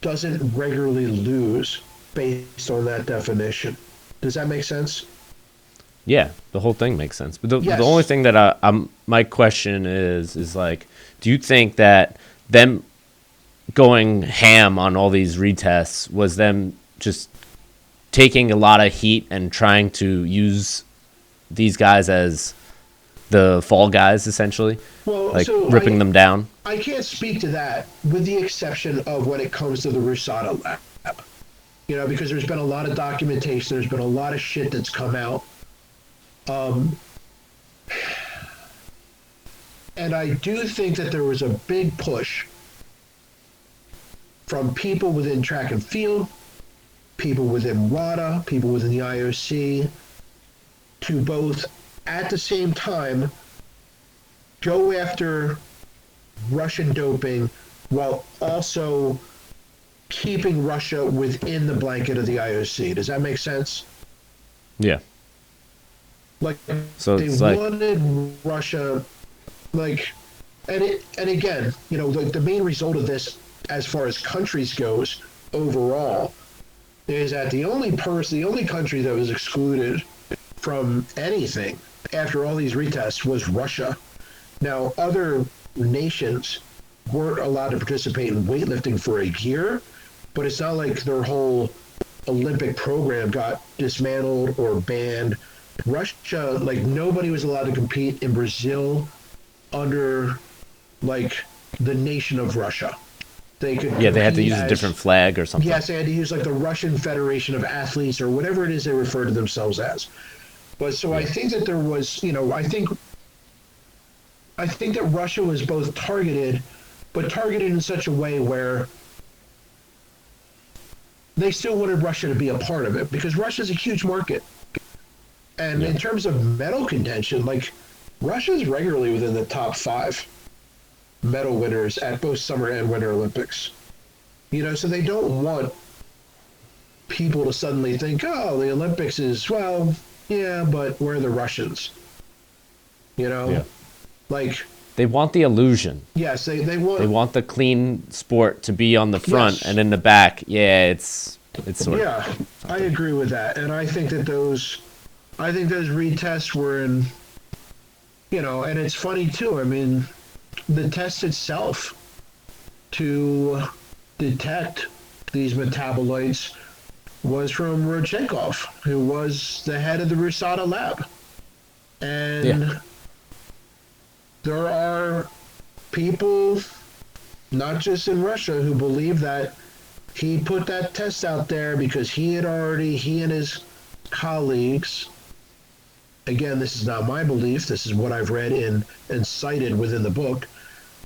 doesn't regularly lose based on that definition. Does that make sense? Yeah, the whole thing makes sense. But Yes. the only thing that my question is like, do you think that them going ham on all these retests was them just taking a lot of heat and trying to use these guys as the fall guys, essentially? Well, like so ripping them down? I can't speak to that with the exception of when it comes to the Rusada lab. You know, because there's been a lot of documentation, there's been a lot of shit that's come out. And I do think that there was a big push from people within track and field, people within WADA, people within the IOC, to both at the same time go after Russian doping while also keeping Russia within the blanket of the IOC. Does that make sense? Yeah. Like, So they it's like, wanted Russia, like, and again, you know, the main result of this, as far as countries goes overall, is that the only country that was excluded from anything after all these retests was Russia. Now, other nations weren't allowed to participate in weightlifting for a year, but it's not like their whole Olympic program got dismantled or banned. Russia, like, nobody was allowed to compete in Brazil under, like, the nation of Russia. They could yeah, they had to compete use a as- different flag or something. Yes, they had to use, like, the Russian Federation of Athletes or whatever it is they refer to themselves as. But so I think that there was, you know, I think that Russia was both targeted, but targeted in such a way where they still wanted Russia to be a part of it because Russia's a huge market. And in terms of medal contention, like, Russia's regularly within the top 5 medal winners at both Summer and Winter Olympics. You know, so they don't want people to suddenly think, oh, the Olympics is, well, yeah, but we're the Russians. You know? Yeah. Like, They want the illusion. yes, they They want... want the clean sport to be on the front, Yes. and in the back, yeah, it's sort of... Yeah, I agree with that. And I think those retests were in, you know, and it's funny too. I mean, the test itself to detect these metabolites was from Rodchenkov, who was the head of the Rusada lab. And there are people, not just in Russia, who believe that he put that test out there because he and his colleagues, again, this is not my belief, this is what I've read and cited within the book,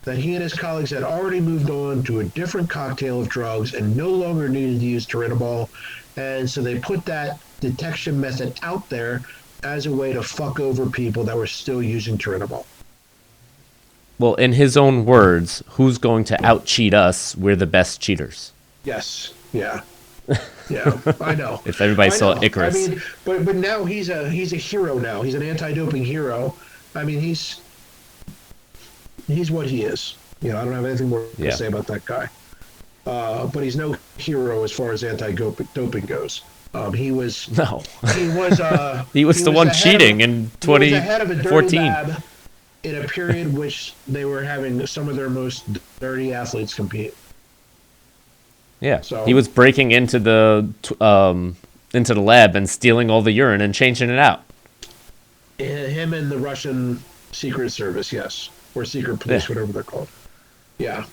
that he and his colleagues had already moved on to a different cocktail of drugs and no longer needed to use turinabol. And so they put that detection method out there as a way to fuck over people that were still using turinabol. Well, in his own words, who's going to out-cheat us? We're the best cheaters. Yes. Yeah. Yeah, I know. If everybody I saw know. Icarus. I mean, but now he's a hero now. He's an anti-doping hero. I mean, he's what he is. You know, I don't have anything more to say about that guy. But he's no hero as far as anti-doping goes. He was No. he was He was the one the head cheating of, in he was the head of a dirty 2014. lab. in a period which they were having some of their most dirty athletes compete. Yeah, So he was breaking into the lab and stealing all the urine and changing it out. him and the Russian Secret Service, yes, or Secret Yeah. Police, whatever they're called. Yeah,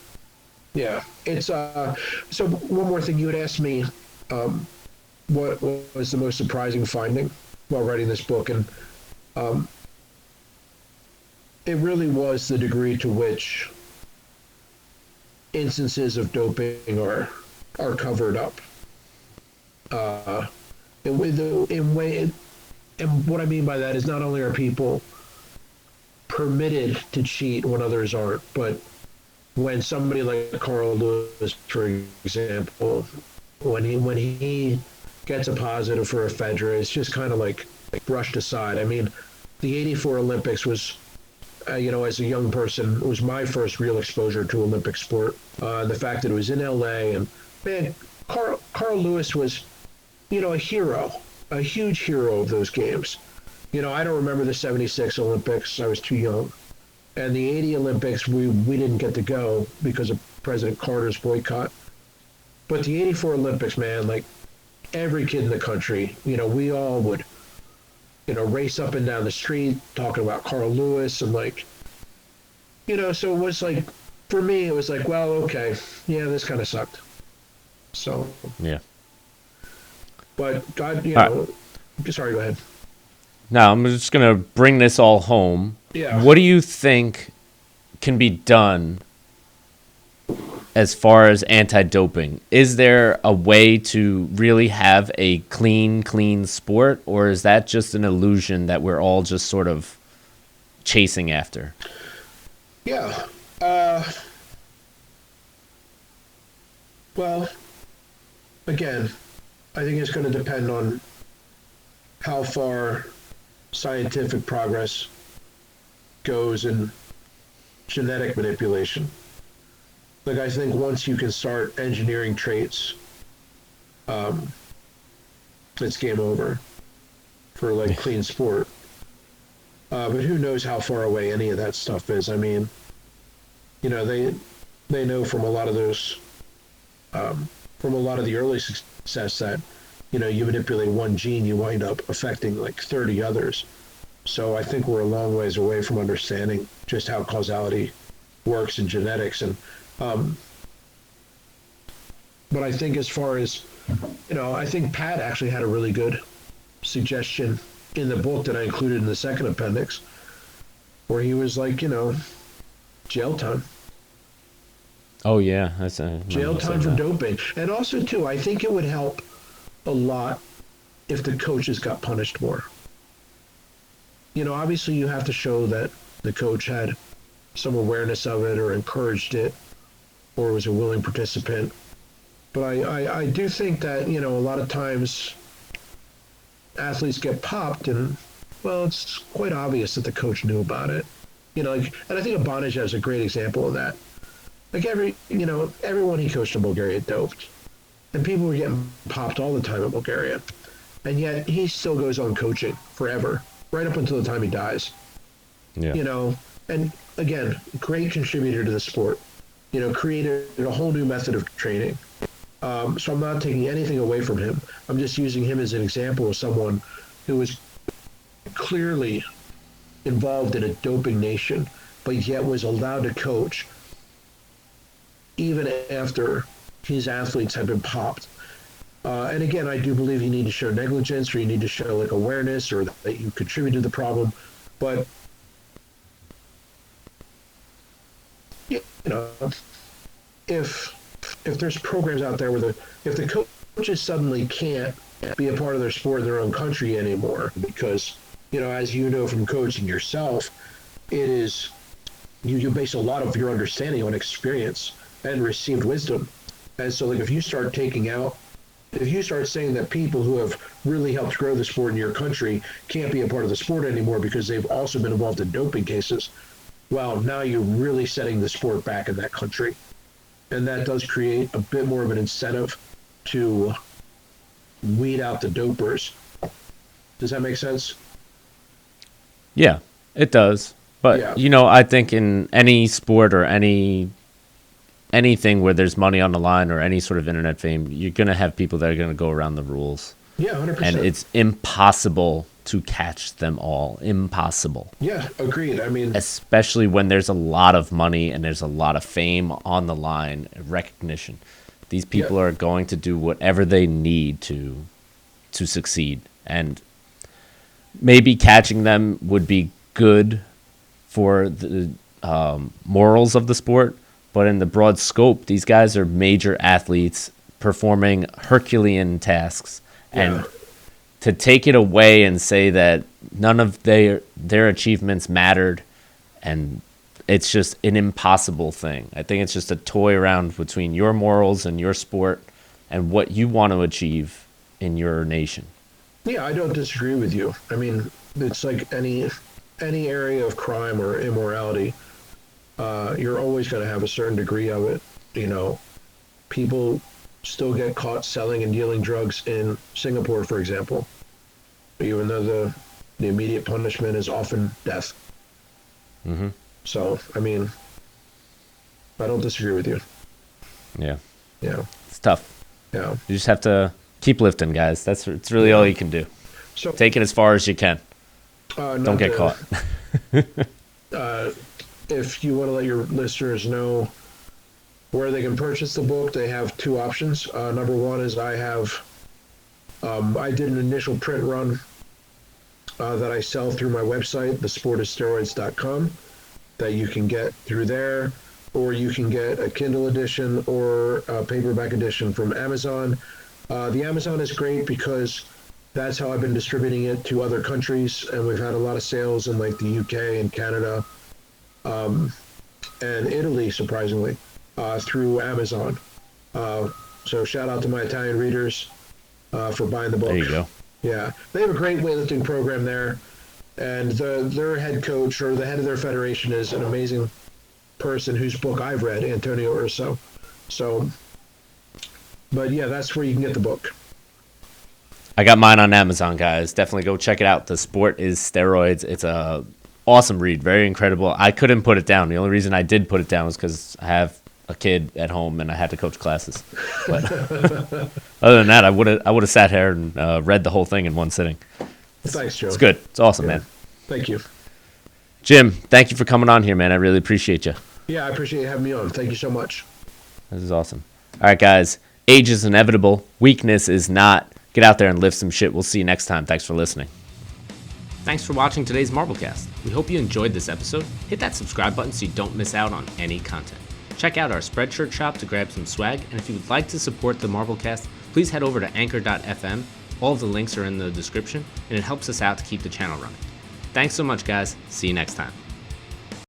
yeah. It's So one more thing, you had asked me, what was the most surprising finding while writing this book, and um, it really was the degree to which instances of doping are covered up. And with in way, and what I mean by that is not only are people permitted to cheat when others aren't, but when somebody like Carl Lewis, for example, when he gets a positive for ephedra, it's just kind of like brushed aside. I mean, the '84 Olympics was, as a young person, it was my first real exposure to Olympic sport. The fact that it was in LA, and man, Carl Lewis was, a hero, a huge hero of those games. I don't remember the '76 Olympics. I was too young. And the '80 Olympics, we didn't get to go because of President Carter's boycott. But the '84 Olympics, man, like every kid in the country, we all would, race up and down the street talking about Carl Lewis and so it was like, for me, it was like, well, okay, yeah, this kind of sucked. So, Yeah. but God, sorry, go ahead. Now, I'm just going to bring this all home. Yeah. What do you think can be done as far as anti-doping? Is there a way to really have a clean sport, or is that just an illusion that we're all just sort of chasing after? Yeah. Well, again, I think it's going to depend on how far scientific progress goes in genetic manipulation. Like, I think once you can start engineering traits, it's game over for clean sport. But who knows how far away any of that stuff is? I mean, they know from a lot of those, from a lot of the early success that, you manipulate one gene, you wind up affecting 30 others. So I think we're a long ways away from understanding just how causality works in genetics. And but I think as far as, I think Pat actually had a really good suggestion in the book that I included in the second appendix, where he was like, jail time. Oh, yeah. That's Jail time for doping. And also, too, I think it would help a lot if the coaches got punished more. Obviously you have to show that the coach had some awareness of it or encouraged it or was a willing participant. But I do think that, a lot of times athletes get popped and, well, it's quite obvious that the coach knew about it. And I think Abanija is a great example of that. Everyone he coached in Bulgaria doped. And people were getting popped all the time in Bulgaria. And yet he still goes on coaching forever, right up until the time he dies. Yeah. And again, great contributor to the sport. Created a whole new method of training. So I'm not taking anything away from him. I'm just using him as an example of someone who was clearly involved in a doping nation, but yet was allowed to coach even after his athletes had been popped. And again, I do believe you need to show negligence, or you need to show awareness, or that you contribute to the problem. But if there's programs out there where if the coaches suddenly can't be a part of their sport in their own country anymore, because as from coaching yourself, it is you base a lot of your understanding on experience and received wisdom. And so if you start saying that people who have really helped grow the sport in your country can't be a part of the sport anymore because they've also been involved in doping cases, well, now you're really setting the sport back in that country. And that does create a bit more of an incentive to weed out the dopers. Does that make sense? Yeah, it does. But, Yeah. I think in any sport or anything where there's money on the line or any sort of internet fame, you're going to have people that are going to go around the rules. Yeah, 100%. And it's impossible to catch them all. Impossible. Yeah, agreed. I mean, Especially when there's a lot of money and there's a lot of fame on the line, recognition. These people are going to do whatever they need to succeed. And maybe catching them would be good for the morals of the sport. But in the broad scope, these guys are major athletes performing Herculean tasks. And to take it away and say that none of their achievements mattered, and it's just an impossible thing. I think it's just a toy around between your morals and your sport and what you want to achieve in your nation. Yeah, I don't disagree with you. I mean, it's like any area of crime or immorality. You're always going to have a certain degree of it. People still get caught selling and dealing drugs in Singapore, for example, even though the immediate punishment is often death. Mm-hmm. So, I mean, I don't disagree with you. Yeah. Yeah. It's tough. Yeah. You just have to keep lifting, guys. It's really all you can do. So take it as far as you can. Don't get caught. If you want to let your listeners know where they can purchase the book, they have two options. Number one is I did an initial print run that I sell through my website, thesportofsteroids.com, that you can get through there, or you can get a Kindle edition or a paperback edition from Amazon. The Amazon is great because that's how I've been distributing it to other countries, and we've had a lot of sales in like the UK and Canada and Italy, surprisingly, through Amazon. So shout out to my Italian readers for buying the book. There you go. Yeah, they have a great weightlifting program there, and their head coach or the head of their federation is an amazing person whose book I've read, Antonio Urso. So, but yeah, that's where you can get the book. I got mine on Amazon, guys. Definitely go check it out. The Sport is Steroids. It's a awesome read, very incredible. I couldn't put it down. The only reason I did put it down was because I have a kid at home and I had to coach classes. But other than that, I would have sat here and read the whole thing in one sitting. Thanks, Joe. It's good. It's awesome, man. Thank you. Jim, thank you for coming on here, man. I really appreciate you. Yeah, I appreciate you having me on. Thank you so much. This is awesome. All right, guys. Age is inevitable. Weakness is not. Get out there and lift some shit. We'll see you next time. Thanks for listening. Thanks for watching today's MarbleCast. We hope you enjoyed this episode. Hit that subscribe button so you don't miss out on any content. Check out our Spreadshirt shop to grab some swag, and if you would like to support the MarbleCast, please head over to anchor.fm. All of the links are in the description, and it helps us out to keep the channel running. Thanks so much, guys. See you next time.